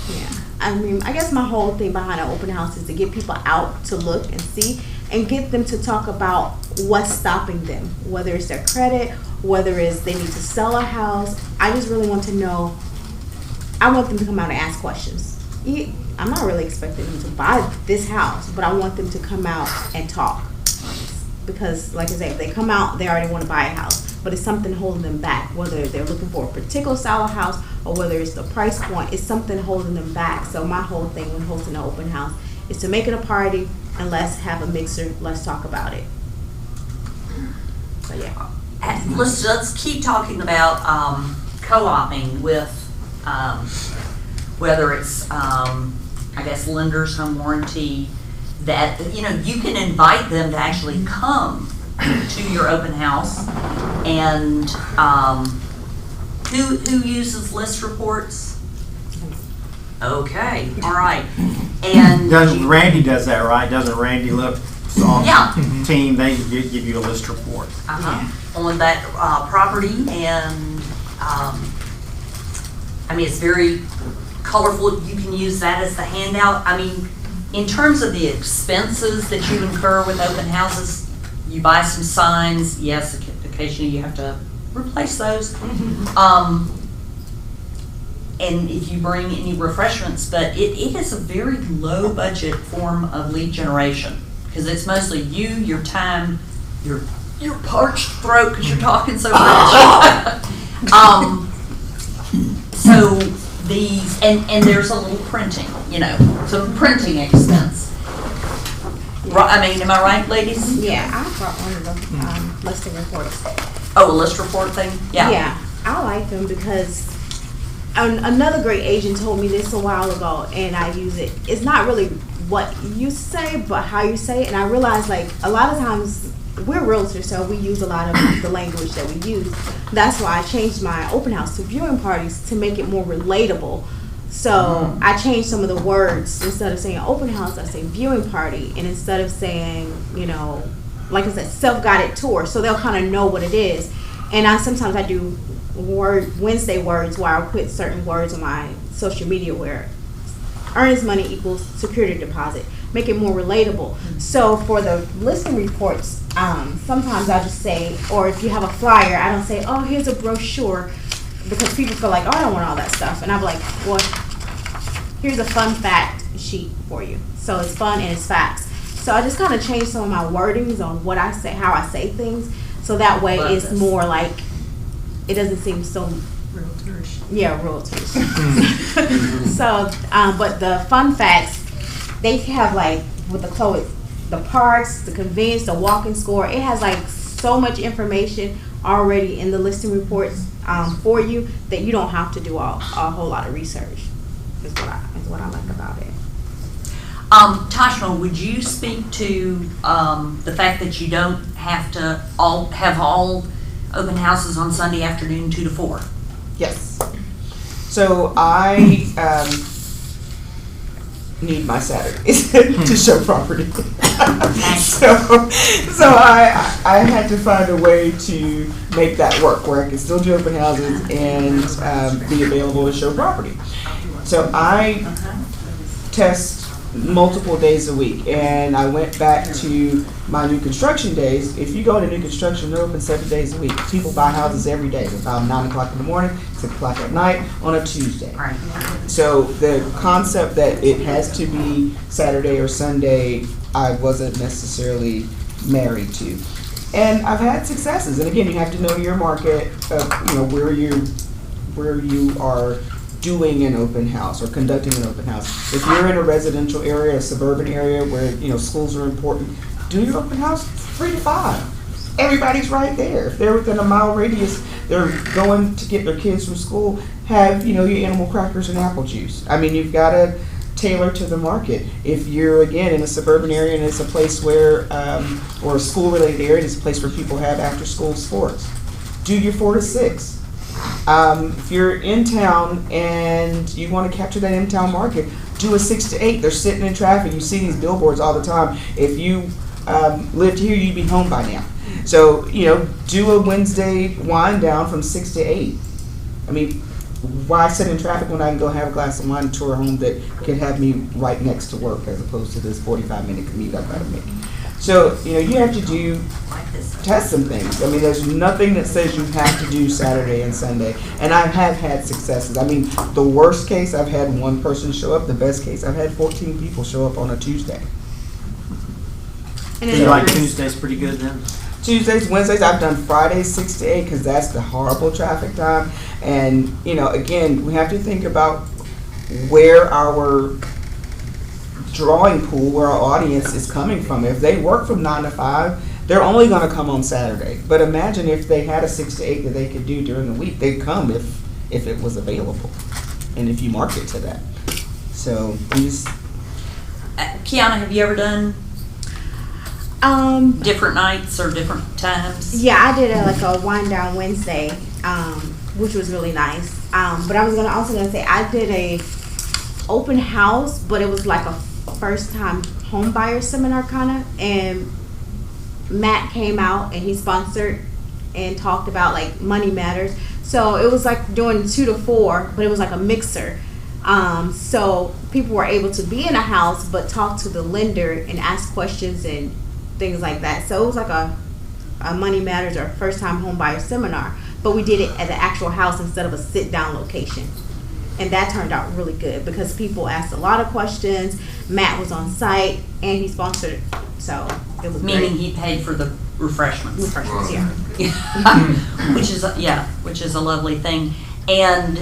Yeah. I mean, I guess my whole thing behind an open house is to get people out to look and see and get them to talk about what's stopping them, whether it's their credit, whether it's they need to sell a house. I just really want to know, I want them to come out and ask questions. I'm not really expecting them to buy this house, but I want them to come out and talk. Because, like I said, if they come out, they already want to buy a house. But it's something holding them back, whether they're looking for a particular style of house or whether it's the price point, it's something holding them back. So my whole thing when hosting an open house is to make it a party and let's have a mixer, let's talk about it. So yeah. Let's keep talking about co-oping with whether it's I guess lenders, home warranty, that you know you can invite them to actually come to your open house. And who uses list reports? Okay, all right. And Randy does that, right? Doesn't Randy look on Yeah. team? They give you a list report. on that property, and I mean it's very colorful. You can use that as the handout. I mean, in terms of the expenses that you incur with open houses, you buy some signs. Yes, occasionally you have to replace those. And if you bring any refreshments, but it is a very low budget form of lead generation because it's mostly you, your time, your parched throat because you're talking so much. So these, and there's a little printing, you know, some printing expense. I mean, am I right, ladies? Yeah, I brought one of them listing reports. Oh, a list report thing? Yeah. Yeah, I like them because another great agent told me this a while ago, and I use it. It's not really what you say, but how you say it. And I realized, like, a lot of times we're realtors, so we use a lot of the language that we use. That's why I changed my open house to viewing parties to make it more relatable. So I changed some of the words. Instead of saying open house, I say viewing party. And instead of saying, you know, like I said, self-guided tour, so they'll kind of know what it is. And sometimes I do Wednesday words where I'll put certain words on my social media where earnest money equals security deposit. Make it more relatable. So for the listing reports, sometimes I'll just say, or if you have a flyer, I don't say, oh, here's a brochure, because people feel like, oh, I don't want all that stuff. And I'm like, well, here's a fun fact sheet for you. So it's fun and it's facts. So I just kind of change some of my wordings on what I say, how I say things, so that way Love it's this. more like, it doesn't seem so Realtors. yeah, realtors. So, but the fun facts, they have like with the clothes, the parks, the convenience, the walk-in score. It has like so much information already in the listing reports for you that you don't have to do a whole lot of research. Is what I like about it. Tashma, would you speak to the fact that you don't have to have all open houses on Sunday afternoon 2 to 4? Yes. So I need my Saturdays to show property. so I had to find a way to make that work where I can still do open houses and be available to show property. So I test multiple days a week, and I went back to my new construction days. If you go into new construction, they're open 7 days a week. People buy houses every day, about 9 o'clock in the morning, 6 o'clock at night on a Tuesday. Right. So the concept that it has to be Saturday or Sunday, I wasn't necessarily married to. And I've had successes. And again, you have to know your market, where you are doing an open house or conducting an open house. If you're in a residential area, a suburban area where schools are important, do your open house 3 to 5. Everybody's right there. If they're within a mile radius, they're going to get their kids from school. Have your animal crackers and apple juice. I mean, you've got to tailor to the market. If you're again in a suburban area and it's a place where, or a school-related area, it's a place where people have after-school sports, do your 4 to 6. If you're in town and you want to capture that in-town market, do a 6 to 8. They're sitting in traffic. You see these billboards all the time. If you lived here, you'd be home by now. So, do a Wednesday wind down from 6 to 8. I mean, why sit in traffic when I can go have a glass of wine and tour a home that can have me right next to work as opposed to this 45-minute commute I've got to make? So, you have to test some things. I mean, there's nothing that says you have to do Saturday and Sunday. And I have had successes. I mean, the worst case, I've had one person show up. The best case, I've had 14 people show up on a Tuesday. And Do you like Tuesdays pretty good then? Tuesdays, Wednesdays, I've done Fridays 6 to 8 because that's the horrible traffic time. And, again, we have to think about where our drawing pool, where our audience is coming from. If they work from 9 to 5, they're only going to come on Saturday. But imagine if they had a 6 to 8 that they could do during the week. They'd come if it was available and if you market to that. So we just... Kiana, have you ever done different nights or different times? Yeah, I did a wind down Wednesday, which was really nice. But I was also gonna say I did a open house, but it was like a first time home buyer seminar kinda, and Matt came out and he sponsored and talked about like money matters. So it was like doing 2 to 4, but it was like a mixer. So people were able to be in a house but talk to the lender and ask questions and things like that. So it was like a money matters or first time home buyer seminar, but we did it at the actual house instead of a sit down location. And that turned out really good because people asked a lot of questions. Matt was on site and he sponsored it. So it was Meaning great. he paid for the refreshments. Refreshments, yeah. which is a lovely thing. And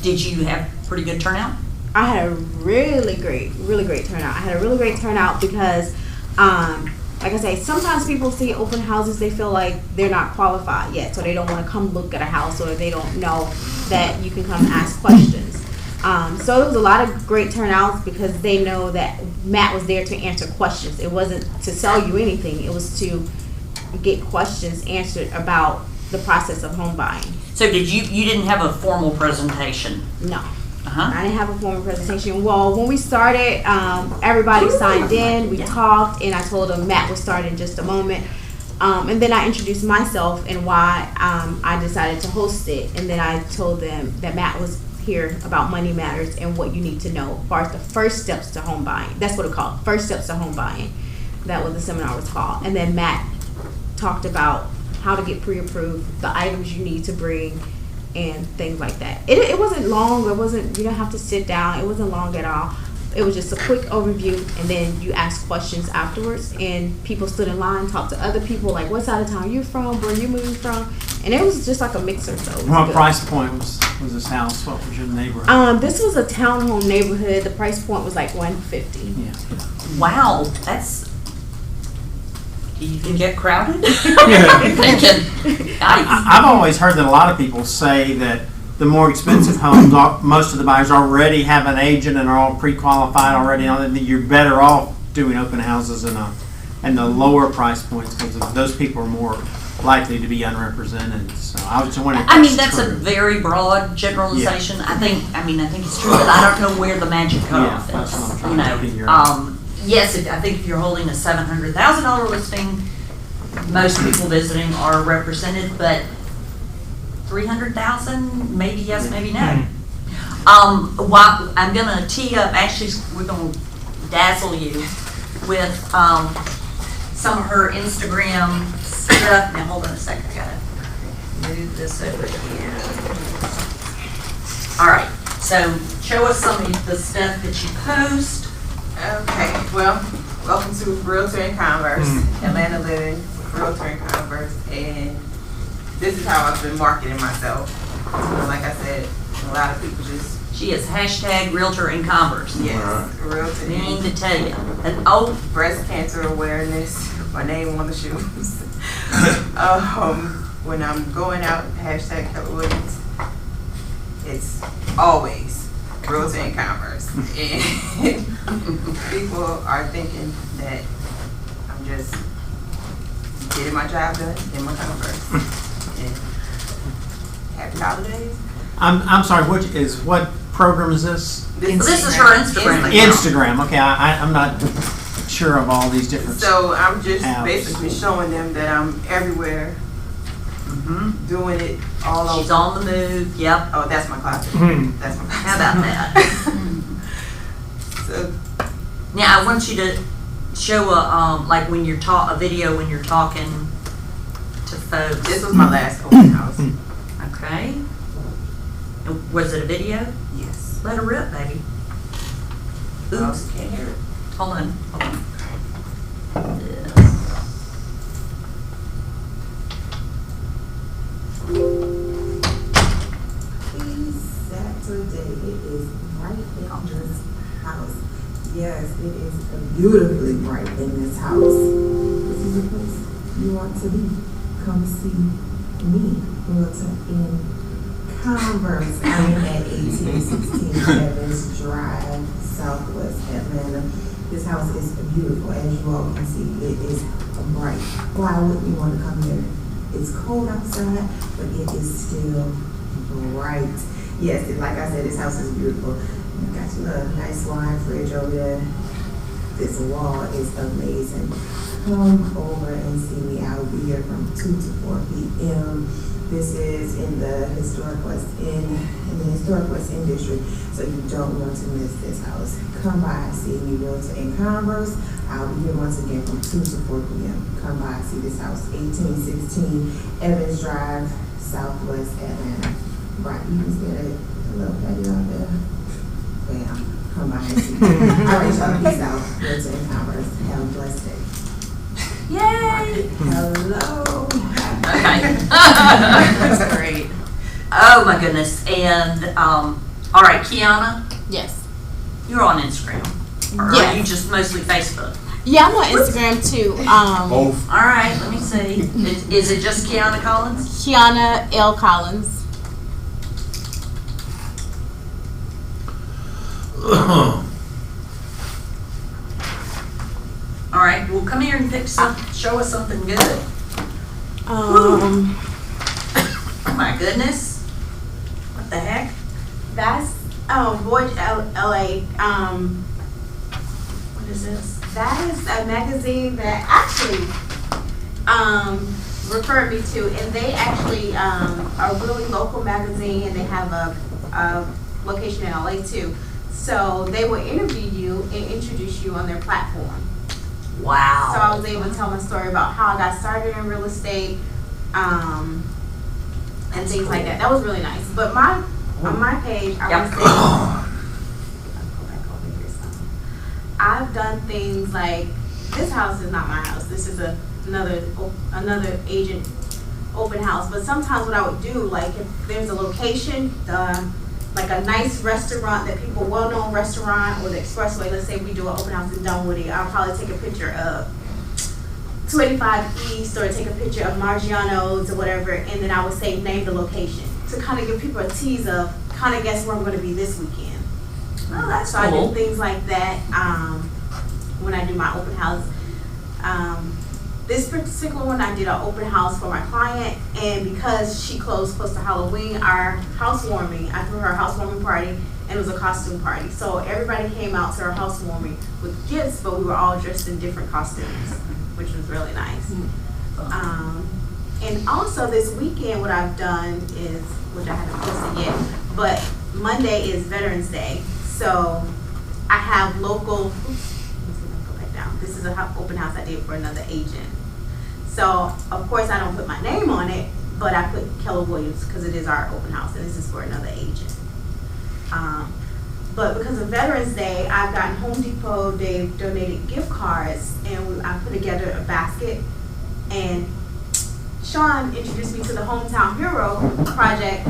did you have pretty good turnout? I had a really great turnout. I had a really great turnout because, like I say, sometimes people see open houses, they feel like they're not qualified yet, so they don't want to come look at a house, or they don't know that you can come ask questions. So it was a lot of great turnouts because they know that Matt was there to answer questions. It wasn't to sell you anything. It was to get questions answered about the process of home buying. So you didn't have a formal presentation? No. Uh-huh. I didn't have a formal presentation. Well, when we started, everybody signed in. We talked, and I told them Matt would start in just a moment. And then I introduced myself and why I decided to host it. And then I told them that Matt was here about money matters and what you need to know as far as the first steps to home buying. That's what it's called, first steps to home buying. That was the seminar was called. And then Matt talked about how to get pre-approved, the items you need to bring, and things like that. It wasn't long. It wasn't, you don't have to sit down. It wasn't long at all. It was just a quick overview, and then you ask questions afterwards, and people stood in line, talked to other people, like, what side of town you from, where you moving from, and it was just like a mixer. So it was What good. price point was this house? What was your neighborhood? This was a townhome neighborhood. The price point was like $150. Yeah. Wow, that's, you can get crowded? Yeah. Thinking, I've always heard that a lot of people say that the more expensive homes, most of the buyers already have an agent and are all pre-qualified already. That you're better off doing open houses and the lower price points because those people are more likely to be unrepresented. So I was just wondering. If I mean, that's a true. very broad generalization. I think it's true, but I don't know where the magic cutoff Yeah, that's what I'm is. trying to figure out. Yes, I think if you're holding a $700,000 listing, most people visiting are represented, but 300,000, maybe yes, maybe no. While I'm gonna tee up, actually, we're gonna dazzle you with some of her Instagram stuff. Now, hold on a second, I gotta move this over here. All right, so show us some of the stuff that you post. Okay, well, welcome to Realtor in Converse, Atlanta Living, Realtor in Converse, and this is how I've been marketing myself. Like I said, a lot of people just, She is hashtag Realtor in Converse. yes, Realtor Mean in to tell you. And breast cancer awareness, my name on the shoes. When I'm going out, hashtag Keller Williams, it's always Realtor in Converse. And people are thinking that I'm just getting my job done in my Converse. And happy holidays. I'm sorry. What program is this? This is her Instagram. Instagram. Okay, I'm not sure of all these different. So I'm just apps. basically showing them that I'm everywhere, doing it all over. She's on the move. Yep. Oh, that's my closet. Mhm. That's my closet. How about that? So, Now I want you to show like when you're a video when you're talking to folks. this was my last open house. Okay. And was it a video? Yes. Let her rip, baby. Oops. Can't hear it. Hold on. This. Please, Saturday, it is bright in this house. Yes, it is beautifully bright in this house. This is the place you want to be. Come see me, Realtor in Converse. I am at 1816 Evans Drive, Southwest Atlanta. This house is beautiful, as you all can see. It is bright. Why wouldn't you want to come here? It's cold outside, but it is still bright. Yes, like I said, this house is beautiful. You got your nice wine fridge over there. This wall is amazing. Come over and see me. I'll be here from 2 to 4 p.m. This is in the Historic West End, in the Historic West End District, so you don't want to miss this house. Come by, see me, Realtor in Converse. I'll be here once again from 2 to 4 p.m. Come by, see this house, 1816 Evans Drive, Southwest Atlanta. Right, you can see a little patio out there. Bam, come by and see me. All right, y'all, peace out. Realtor in Converse. Have a blessed day. Yay! Hello. Okay. That's great. Oh my goodness. And all right, Kiana, Yes. you're on Instagram. Or are Yes. you just mostly Facebook? Yeah, I'm on Instagram too. Both. All right, let me see. Is it just Kiana Collins? Kiana L. Collins. All right, well, come here and show us something good. Um, Oh my goodness. What the heck? that's Voyage LA. What is this? That is a magazine that actually referred me to, and they actually are a really local magazine, and they have a location in LA too. So they will interview you and introduce you on their platform. Wow. So I was able to tell my story about how I got started in real estate, and things like that. That was really nice. But on my page, I want to say, I'll go back over here some. I've done things like, this house is not my house. This is another agent open house. But sometimes what I would do, like if there's a location, like a nice restaurant that people, well-known restaurant or the expressway, let's say we do an open house in Dunwoody, I'll probably take a picture of 285 East or take a picture of Margiano's or whatever, and then I would say name the location to kind of give people a tease of, kind of guess where I'm going to be this weekend. Oh, that's So cool. I do things like that when I do my open house. This particular one, I did an open house for my client, and because she closed close to Halloween, our housewarming, I threw her a housewarming party, and it was a costume party. So everybody came out to her housewarming with gifts, but we were all dressed in different costumes, which was really nice. And also this weekend, what I've done is, which I haven't posted yet, but Monday is Veterans Day. So I have local, this is an open house I did for another agent. So, of course, I don't put my name on it, but I put Keller Williams because it is our open house, and this is for another agent. But because of Veterans Day, I've gotten Home Depot, they've donated gift cards, and I put together a basket. And Sean introduced me to the Hometown Hero Project,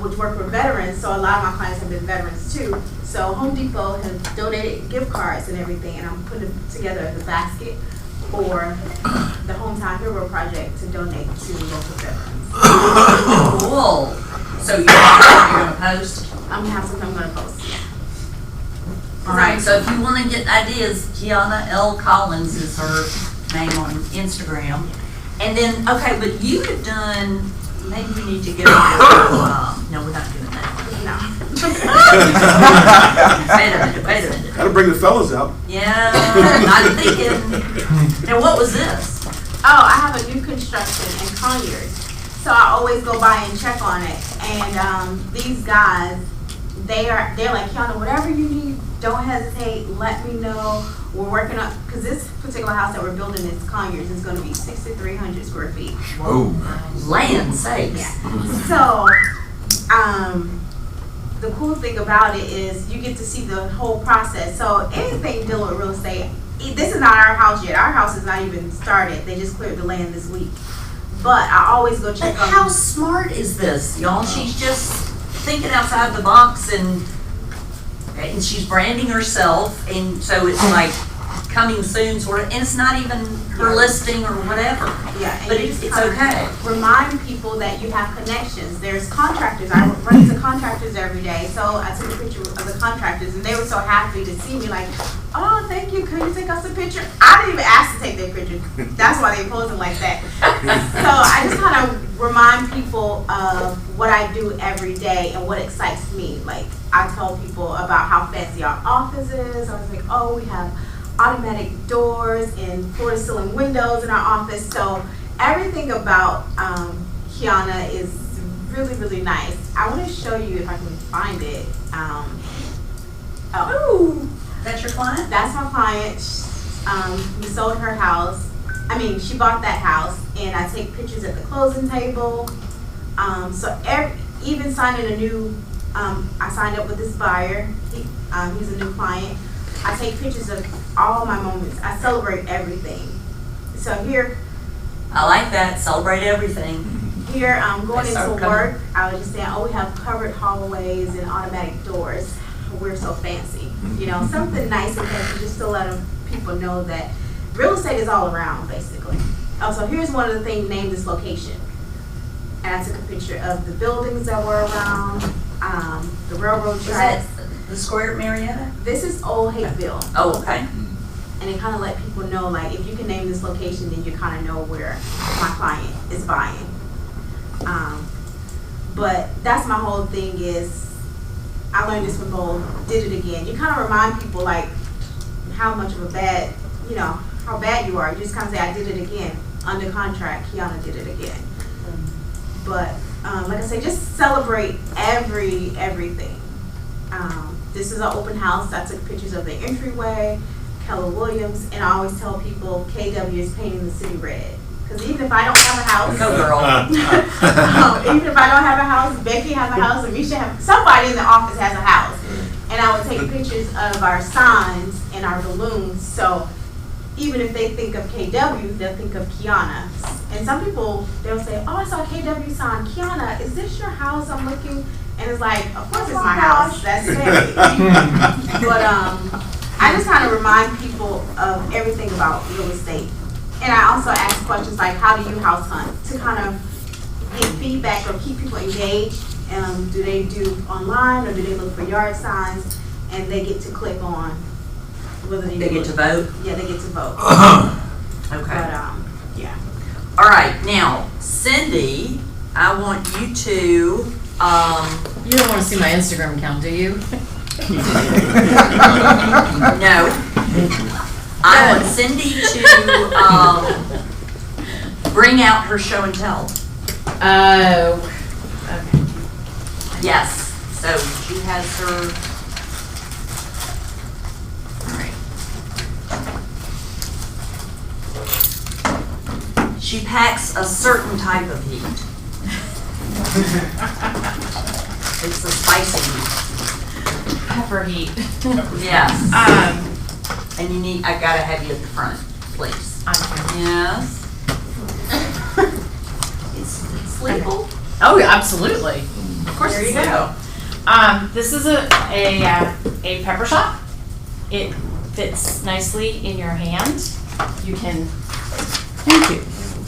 which work for veterans, so a lot of my clients have been veterans too. So Home Depot has donated gift cards and everything, and I'm putting it together as a basket for the Hometown Hero Project to donate to local veterans. Cool. So you're gonna post? I'm gonna have something I'm gonna post. All right, so if you want to get ideas, Kiana L. Collins is her name on Instagram. And then, okay, but you have done, maybe you need to go, no, we're not doing that. No. Wait a minute. Gotta bring the fellas out. Yeah, I'm thinking, now what was this? Oh, I have a new construction in Conyers, so I always go by and check on it. And these guys, they're like, Kiana, whatever you need, don't hesitate. Let me know. We're working on, because this particular house that we're building in Conyers is going to be 6,300 square feet. Oh. Land sakes. Yeah. So, the cool thing about it is you get to see the whole process. So anything dealing with real estate, this is not our house yet. Our house is not even started. They just cleared the land this week. But I always go check on. How smart is this, y'all? She's just thinking outside the box, and she's branding herself, and so it's like coming soon sort of, and it's not even her listing or whatever. Yeah, and but you it's just kinda okay. Remind people that you have connections. There's contractors. I run into contractors every day, so I took a picture of the contractors, and they were so happy to see me. Like, oh, thank you. Could you take us a picture? I didn't even ask to take their picture. That's why they posing like that. So I just kind of remind people of what I do every day and what excites me. Like, I tell people about how fancy our office is. I was like, oh, we have automatic doors and floor-to-ceiling windows in our office. So everything about Kiana is really, really nice. I want to show you if I can find it. Ooh, that's your client? That's my client. We sold her house. I mean, she bought that house, and I take pictures at the closing table. Even signing a new, I signed up with this buyer. He's a new client. I take pictures of all my moments. I celebrate everything. So here, I like that. Celebrate everything. here going Yes, into sir. work, I was just saying, oh, we have covered hallways and automatic doors. We're so fancy. You know, something nice and fancy just to let people know that real estate is all around, basically. Oh, so here's one of the things named this location. And I took a picture of the buildings that were around, the railroad Is that tracks. the Square at Marietta? This is Old Hakeville. Oh, okay. And it kind of let people know, like, if you can name this location, then you kind of know where my client is buying. But that's my whole thing is, I learned this from Bold, did it again. You kind of remind people, like, how much of a bad, you know, how bad you are. You just kind of say, I did it again. Under contract, Kiana did it again. But, like I say, just celebrate everything. This is an open house. I took pictures of the entryway, Keller Williams, and I always tell people KW is painting the city red. Because even if I don't have a house, Go girl. even if I don't have a house, Becky has a house, Amisha has, somebody in the office has a house. And I would take pictures of our signs and our balloons. So even if they think of KW, they'll think of Kiana. And some people, they'll say, oh, I saw a KW sign. Kiana, is this your house? I'm looking. And it's like, of course it's my house. That's Mary. But I just kind of remind people of everything about real estate. And I also ask questions like, how do you house hunt? To kind of get feedback or keep people engaged. Do they do online or do they look for yard signs? And they get to click on whether They get to vote? Yeah, they get to vote. Okay. But, yeah. All right, now, Cindy, I want you to, You don't want to see my Instagram account, do you? no. I want Cindy to, bring out her show and tell. Oh, okay. Yes, so she has her. All right. She packs a certain type of heat. It's the spicy Pepper heat. heat. Yes. And you need, I gotta have you at the front, please. Yes. It's legal. Oh, yeah, absolutely. Of course There it's you legal. go. This is a pepper shot. It fits nicely in your hand. You can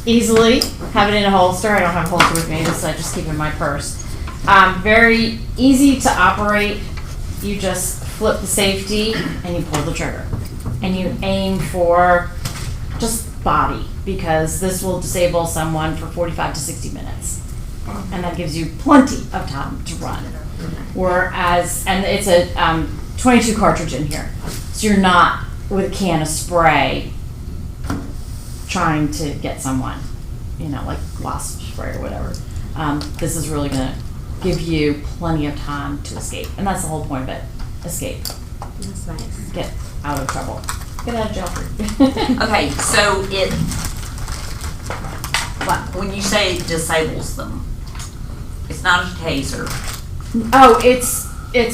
easily have it in a holster. I don't have a holster with me, so I just keep it in my purse. Very easy to operate. You just flip the safety and you pull the trigger. And you aim for just body, because this will disable someone for 45 to 60 minutes. And that gives you plenty of time to run. Whereas, and it's a 22 cartridge in here. So you're not with a can of spray trying to get someone, like wasp spray or whatever. This is really gonna give you plenty of time to escape. And that's the whole point of it, escape. That's nice. Get out of trouble. Get out of jail free. Okay, so when you say it disables them, it's not a taser. Oh, it's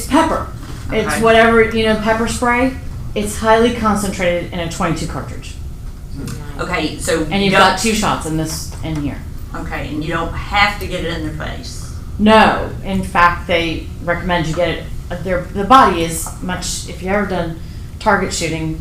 pepper. It's Okay. whatever, pepper spray. It's highly concentrated in a 22 cartridge. Okay, so And you've got 2 shots in here. Okay, and you don't have to get it in their face. No, in fact, they recommend you get it. The body is much. If you've ever done target shooting,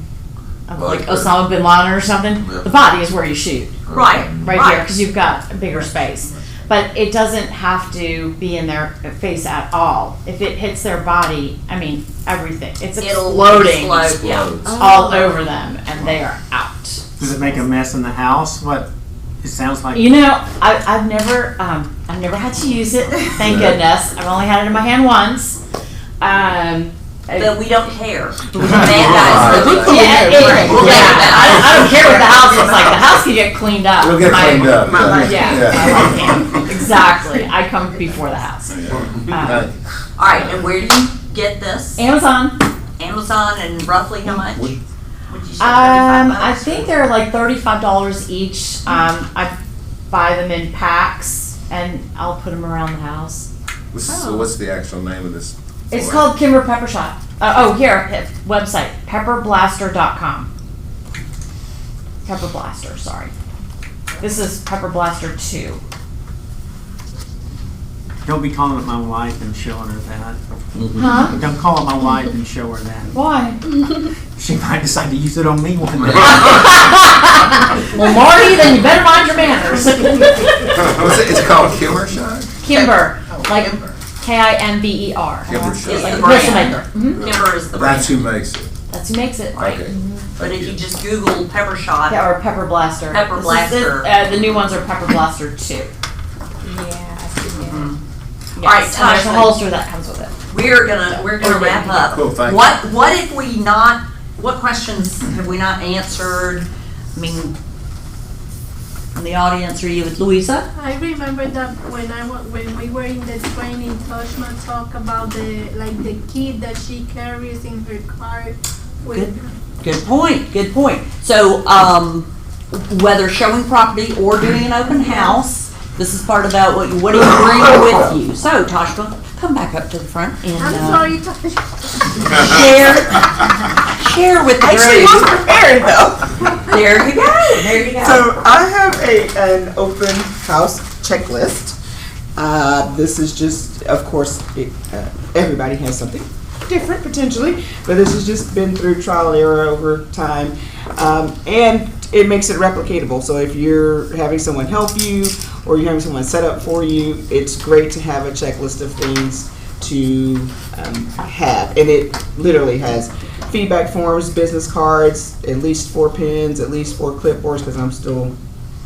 of like Osama bin Laden or something, the body is where you shoot. Right. Right here, because you've got a bigger space. But it doesn't have to be in their face at all. If it hits their body, everything. It's exploding Explode, yeah. all over them, and they are out. Does it make a mess in the house? What? It sounds like. I've never had to use it. Thank goodness. I've only had it in my hand once. But we don't care. Bad guys. I don't care what the house looks like. The house can get cleaned up. It'll get cleaned up. Yeah. Exactly. I come before the house. All right, and where do you get this? Amazon. Amazon, and roughly how much? Would you say 35 I bucks? think they're like $35 each. I buy them in packs, and I'll put them around the house. So what's the actual name of this? It's called Kimber Pepper Shot. Website, pepperblaster.com. Pepper Blaster, sorry. This is Pepper Blaster 2. Don't be calling up my wife and showing her that. Huh? Don't call up my wife and show her that. Why? She might decide to use it on me one day. Well, Marty, then you better mind your manners. What's it? It's called Kimber Shot? Kimber, like Kimber. Kimber It's Shot. like Pistol brand. maker. Mhm. Kimber is the brand. That's who makes it. That's who makes it. Okay. But if you just Google pepper shot, Yeah, or Pepper Blaster. Pepper This is Blaster. the new ones are Pepper Blaster 2. Yeah, I see it. Yes, All right, and there's a Tasha. holster that comes with it. we're gonna wrap up. Cool, thank you. What if we not? What questions have we not answered? I mean, In the audience, are you with Louisa? I remember that when we were in the training, Toshma talked about the kid that she carries in her car. Good point, good point. So, whether showing property or doing an open house, this is part about what do you bring with you? So, Toshma, come back up to the front and I'm sorry, share with the Actually, group. was prepared though. There you go, there you go. So I have an open house checklist. This is just, of course, everybody has something different potentially, but this has just been through trial and error over time, and it makes it replicatable. So if you're having someone help you or you're having someone set up for you, it's great to have a checklist of things to have, and it literally has feedback forms, business cards, at least 4 pens, at least 4 clipboards, because I'm still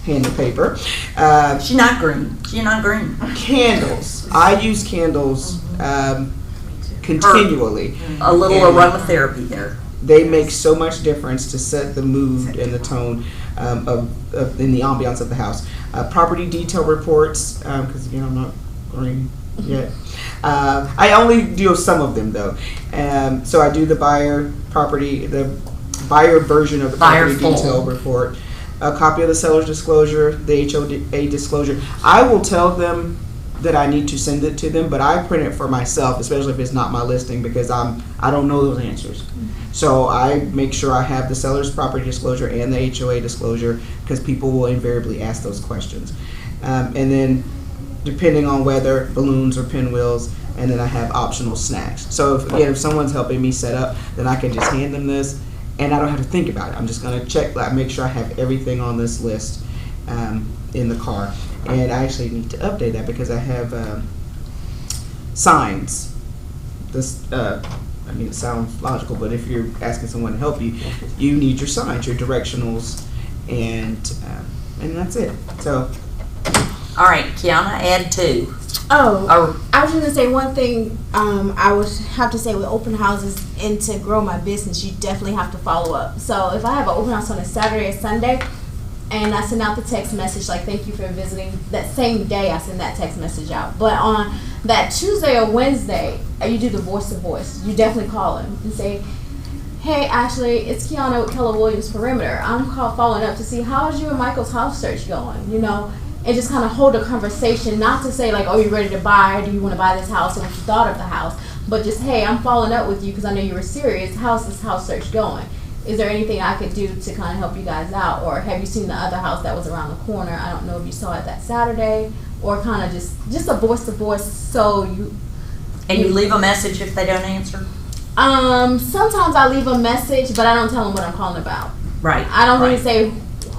handing paper. She's not green. She's not green. Candles. I use candles continually. A little aromatherapy there. They make so much difference to set the mood and the tone of in the ambiance of the house. Property detail reports, because again, I'm not green yet. I only do some of them though. So I do the buyer version of the property detail report, a copy of the seller's disclosure, the HOA disclosure. I will tell them that I need to send it to them, but I print it for myself, especially if it's not my listing, because I don't know those answers. So I make sure I have the seller's property disclosure and the HOA disclosure, because people will invariably ask those questions. And then depending on whether balloons or pinwheels, and then I have optional snacks. So if someone's helping me set up, then I can just hand them this, and I don't have to think about it. I'm just gonna make sure I have everything on this list in the car. And I actually need to update that because I have signs. This, I mean, it sounds logical, but if you're asking someone to help you, you need your signs, your directionals, and that's it. So. All right, Kiana, add 2. Oh, Or I was just gonna say one thing. I would have to say with open houses and to grow my business, you definitely have to follow up. So if I have an open house on a Saturday or Sunday, and I send out the text message like "Thank you for visiting," that same day I send that text message out. But on that Tuesday or Wednesday, you do the voice to voice. You definitely call them and say, "Hey, Ashley, it's Kiana with Keller Williams Perimeter. I'm following up to see how's you and Michael's house search going. You know." And just kind of hold a conversation, not to say like, oh, you ready to buy? Do you want to buy this house? And what you thought of the house, but just, hey, I'm following up with you because I know you were serious. How's this house search going? Is there anything I could do to kind of help you guys out? Or have you seen the other house that was around the corner? I don't know if you saw it that Saturday, or kind of just a voice to voice. So you leave a message if they don't answer. Sometimes I leave a message, but I don't tell them what I'm calling about. Right. I don't even say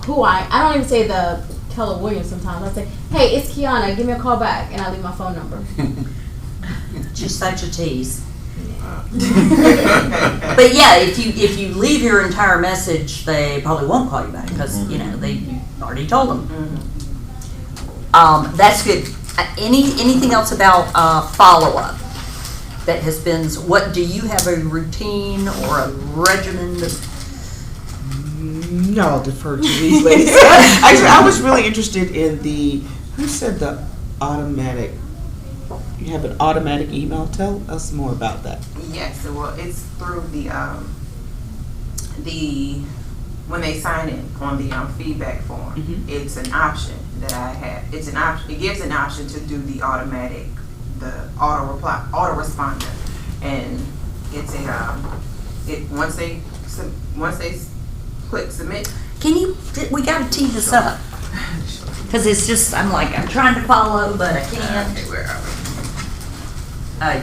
I don't even say the Keller Williams. Sometimes I say, "Hey, it's Kiana. Give me a call back," and I leave my phone number. Just such a tease. But yeah, if you leave your entire message, they probably won't call you back because you already told them. That's good. Anything else about follow up that has been? What do you have a routine or a regimen? No, I'll defer to these ladies. Actually, I was really interested in who said the automatic, you have an automatic email? Tell us more about that. Yes, well, it's through when they sign in on the feedback form, it's an option that I have. It's an option. It gives an option to do the automatic, the auto responder, and it's once they click submit. We gotta tee this up. Cause it's just, I'm trying to follow, but I can't. Okay, where are we? I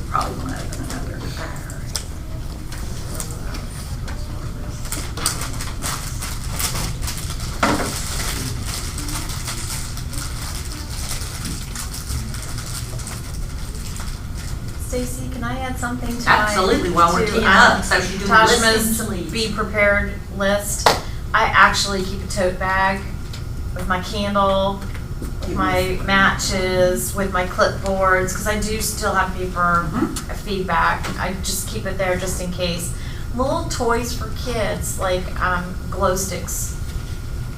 probably wanna open another. Stacy, can I add something to Absolutely, while we're teeing up, so she do listings to leave. Be Prepared list? I actually keep a tote bag with my candle, with my matches, with my clipboards, because I do still have paper feedback. I just keep it there just in case. Little toys for kids, like glow sticks.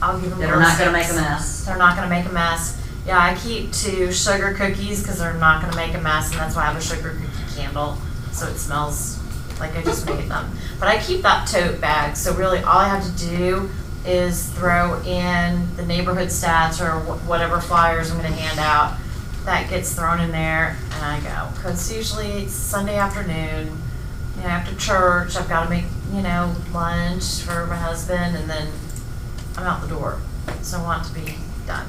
I'll give them That are not gonna make a listings. mess. They're not gonna make a mess. Yeah, I keep 2 sugar cookies because they're not gonna make a mess, and that's why I have a sugar cookie candle, so it smells like I just made them. But I keep that tote bag, so really all I have to do is throw in the neighborhood stats or whatever flyers I'm gonna hand out. That gets thrown in there, and I go. Because usually it's Sunday afternoon, you know, after church, I've got to make, you know, lunch for my husband, and then I'm out the door. So I want to be done.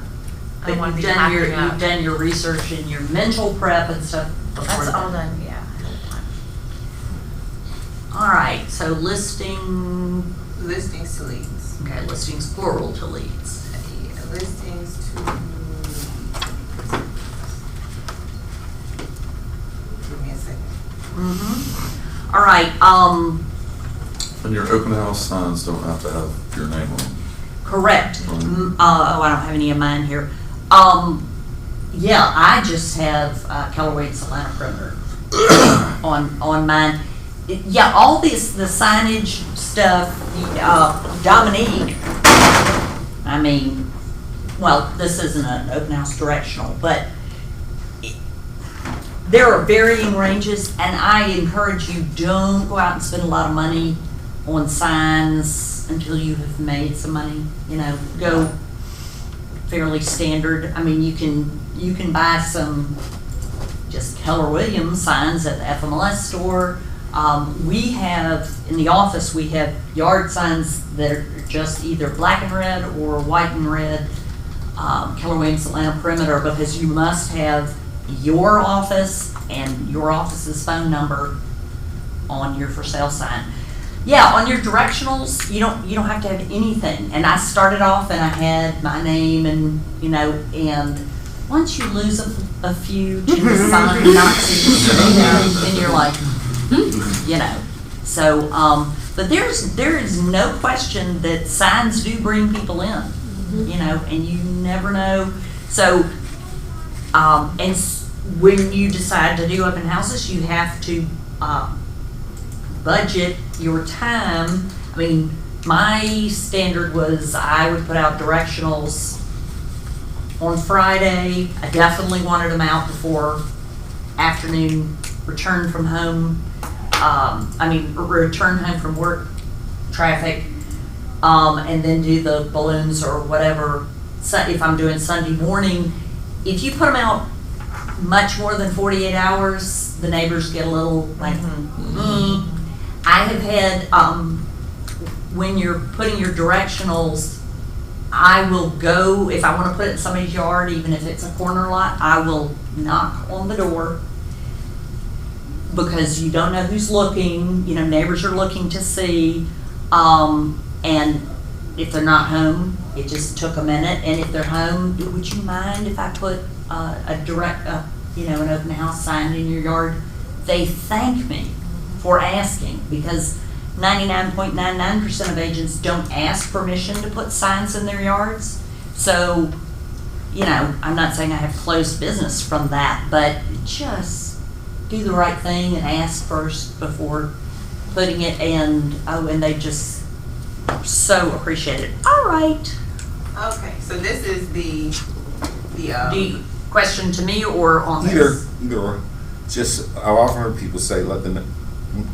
I But want to you've be done packing up. you've done your research and your mental prep and stuff before That's that. all done, yeah. ahead of time. All right, so listings Listings to leads. Okay, listings plural to leads. Yeah, listings to leads. Give me a second. Mm-hmm. All right, And your open house signs don't have to have your name on them. correct. Oh, I don't have any of mine here. Yeah, I just have Keller Williams Atlanta Perimeter on mine. Yeah, all this, the signage stuff, Dominique, I mean, well, this isn't an open house directional, but there are varying ranges, and I encourage you, don't go out and spend a lot of money on signs until you have made some money. You know, go fairly standard. I mean, you can buy some just Keller Williams signs at the FMLS store. We have, in the office, we have yard signs that are just either black and red or white and red, Keller Williams Atlanta Perimeter, because you must have your office and your office's phone number on your for sale sign. Yeah, on your directionals, you don't have to have anything. And I started off and I had my name and, you know, and once you lose a few to the sign Nazis, and you're like, you know. So, but there is no question that signs do bring people in, you know, and you never know. So, when you decide to do open houses, you have to budget your time. I mean, my standard was I would put out directionals on Friday. I definitely wanted them out before afternoon return from home. Return home from work traffic, and then do the balloons or whatever. So if I'm doing Sunday morning, if you put them out much more than 48 hours, the neighbors get a little like, I have had, when you're putting your directionals, I will go, if I want to put it in somebody's yard, even if it's a corner lot, I will knock on the door because you don't know who's looking, you know, neighbors are looking to see, and if they're not home, it just took a minute, and if they're home, would you mind if I put an open house sign in your yard? They thank me for asking, because 99.99% of agents don't ask permission to put signs in their yards. So, you know, I'm not saying I have closed business from that, but just do the right thing and ask first before putting it in. And they just so appreciate it. All right. Okay, so this is the question to me or on this? Either or. Just, I've often heard people say, let the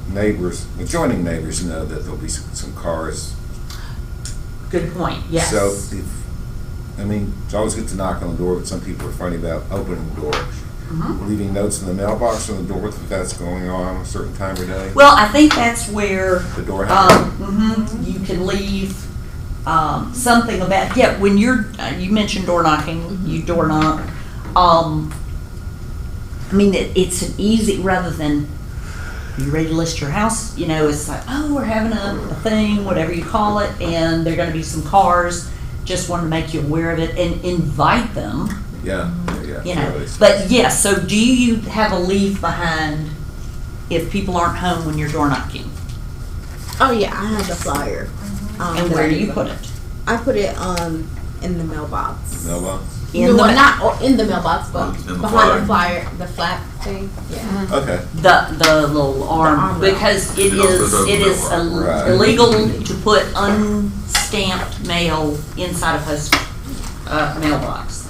neighbors, adjoining neighbors know that there'll be some cars. Good point, yes. So it's always good to knock on the door, but some people are funny about opening the door. Mm-hmm. Leaving notes in the mailbox on the door if that's going on a certain time of day. Well, I think that's where The door handle. you can leave something about, when you mentioned door knocking, you door knock. It's an easy, rather than you ready to list your house, you know, it's like, oh, we're having a thing, whatever you call it, and there are going to be some cars. Just wanted to make you aware of it and invite them. Yeah. You know, really. but yes. So, do you have a leave behind if people aren't home when you're door knocking? Oh yeah, I have the flyer. And where do you put it? I put it in the mailbox. Mailbox? In no, the well, ma- not in the mailbox, but In the behind the flyer. flyer, the flap thing. Yeah. Okay. the little arm, arm rail. because it You don't is, put it it over is the mailbox. Right. illegal to put unstamped mail inside a post, mailbox.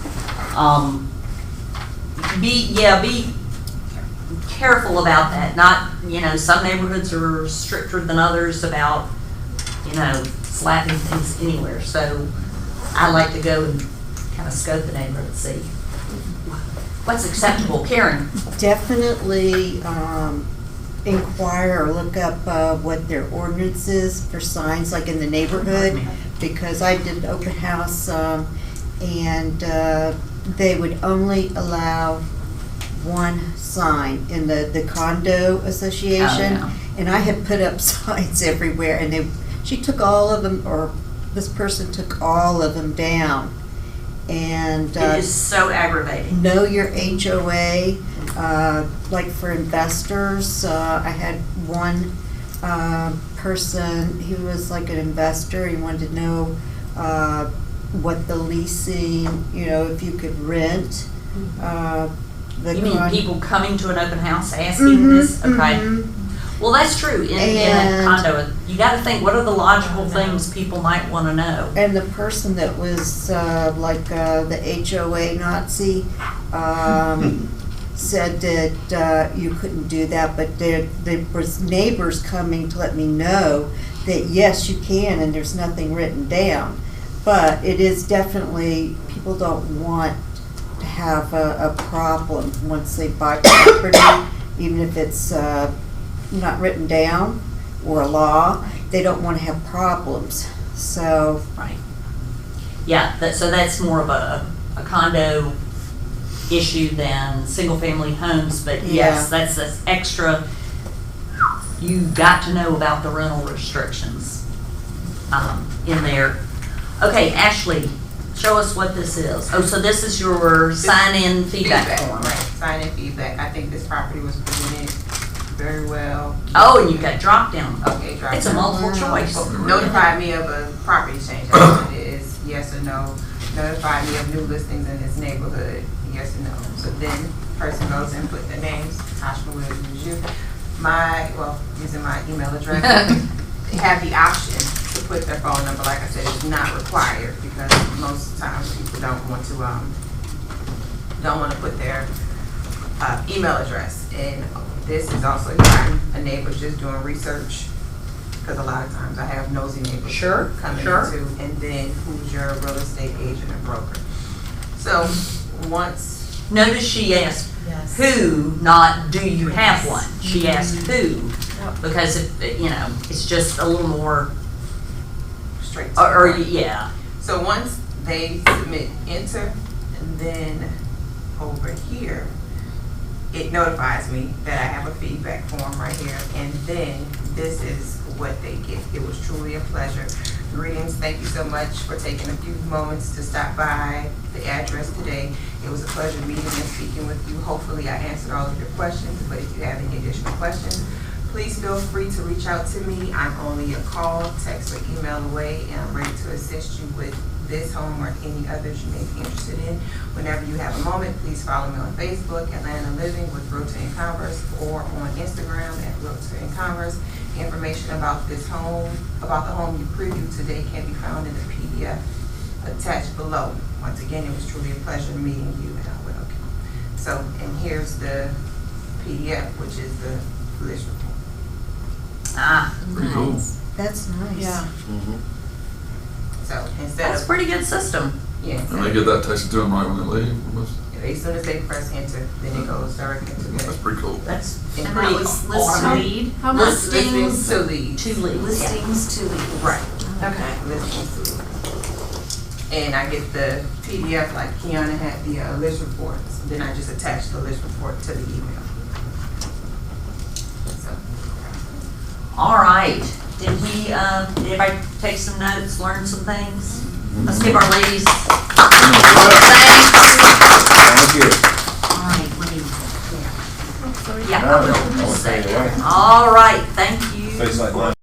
Be careful about that, not, some neighborhoods are stricter than others about, slapping things anywhere, so I like to go and kind of scope the neighborhood and see what's acceptable. Karen? Definitely inquire or look up what their ordinance is for signs, like in the neighborhood, because I did an open house, and they would only allow one sign in the condo association. Oh, yeah. And I had put up signs everywhere, and she took all of them, or this person took all of them down. And It is so aggravating. know your HOA, like for investors. I had one person, he was like an investor, he wanted to know what the leasing, if you could rent. You mean people coming to an open house asking this? Okay. Well, that's true. In a And- condo, you gotta think, what are the logical things people might wanna know? And the person that was the HOA Nazi said that you couldn't do that, but there was neighbors coming to let me know that yes, you can, and there's nothing written down. But it is definitely, people don't want to have a problem once they buy property, even if it's not written down or a law, they don't want to have problems. So Right. Yeah, so that's more of a condo issue than single-family homes, but yes, that's extra. You got to know about the rental restrictions in there. Okay, Ashley, show us what this is. Oh, so this is your sign-in feedback form. Right, sign-in feedback. I think this property was presented very well. Oh, and you've got drop-down. Okay, drop It's a down. multiple choice. Notify me of a property change. That's what it is, yes or no. Notify me of new listings in this neighborhood, yes or no. So then, person goes and put their names, Toshma Williams, you. Using my email address. They have the option to put their phone number. Like I said, it's not required because most times people don't want to put their email address. And this is also a neighbor's just doing research, because a lot of times I have nosy neighbors Sure, coming sure. into, and then who's your real estate agent and broker. So once, Notice she asked Yes. who, not do you have one. She asked who, Yep. because it's just a little more, straight to the or point. yeah. So once they submit enter, and then over here, it notifies me that I have a feedback form right here, and then this is what they get. It was truly a pleasure. Greetings, thank you so much for taking a few moments to stop by the address today. It was a pleasure meeting and speaking with you. Hopefully I answered all of your questions, but if you have any additional questions, please feel free to reach out to me. I'm only a call, text, or email away, and I'm ready to assist you with this home or any others you may be interested in. Whenever you have a moment, please follow me on Facebook, Atlanta Living with Realtor in Converse, or on Instagram at Realtor in Converse. Information about this home, about the home you previewed today, can be found in the PDF attached below. Once again, it was truly a pleasure meeting you, and I will. So, and here's the PDF, which is the list report. Pretty cool. that's nice. Yeah. So instead That's a of, pretty good system. yeah, And they get that texted to them right when they leave, almost. as soon as they press enter, then it goes directly to That's the. pretty cool. That's And pretty that was awesome. lead? How much? Listings to leads. Two leads. Listings to leads. Right. Okay. Listings to leads. And I get the PDF like Kiana had the list reports. Then I just attach the list report to the email. So, All right. Did did everybody take some notes, learn some things? Let's give our ladies thanks. Thank you. All right, let me, I'm sorry. yeah, I No, I will. won't say it away. All right, thank you. Tastes like lunch.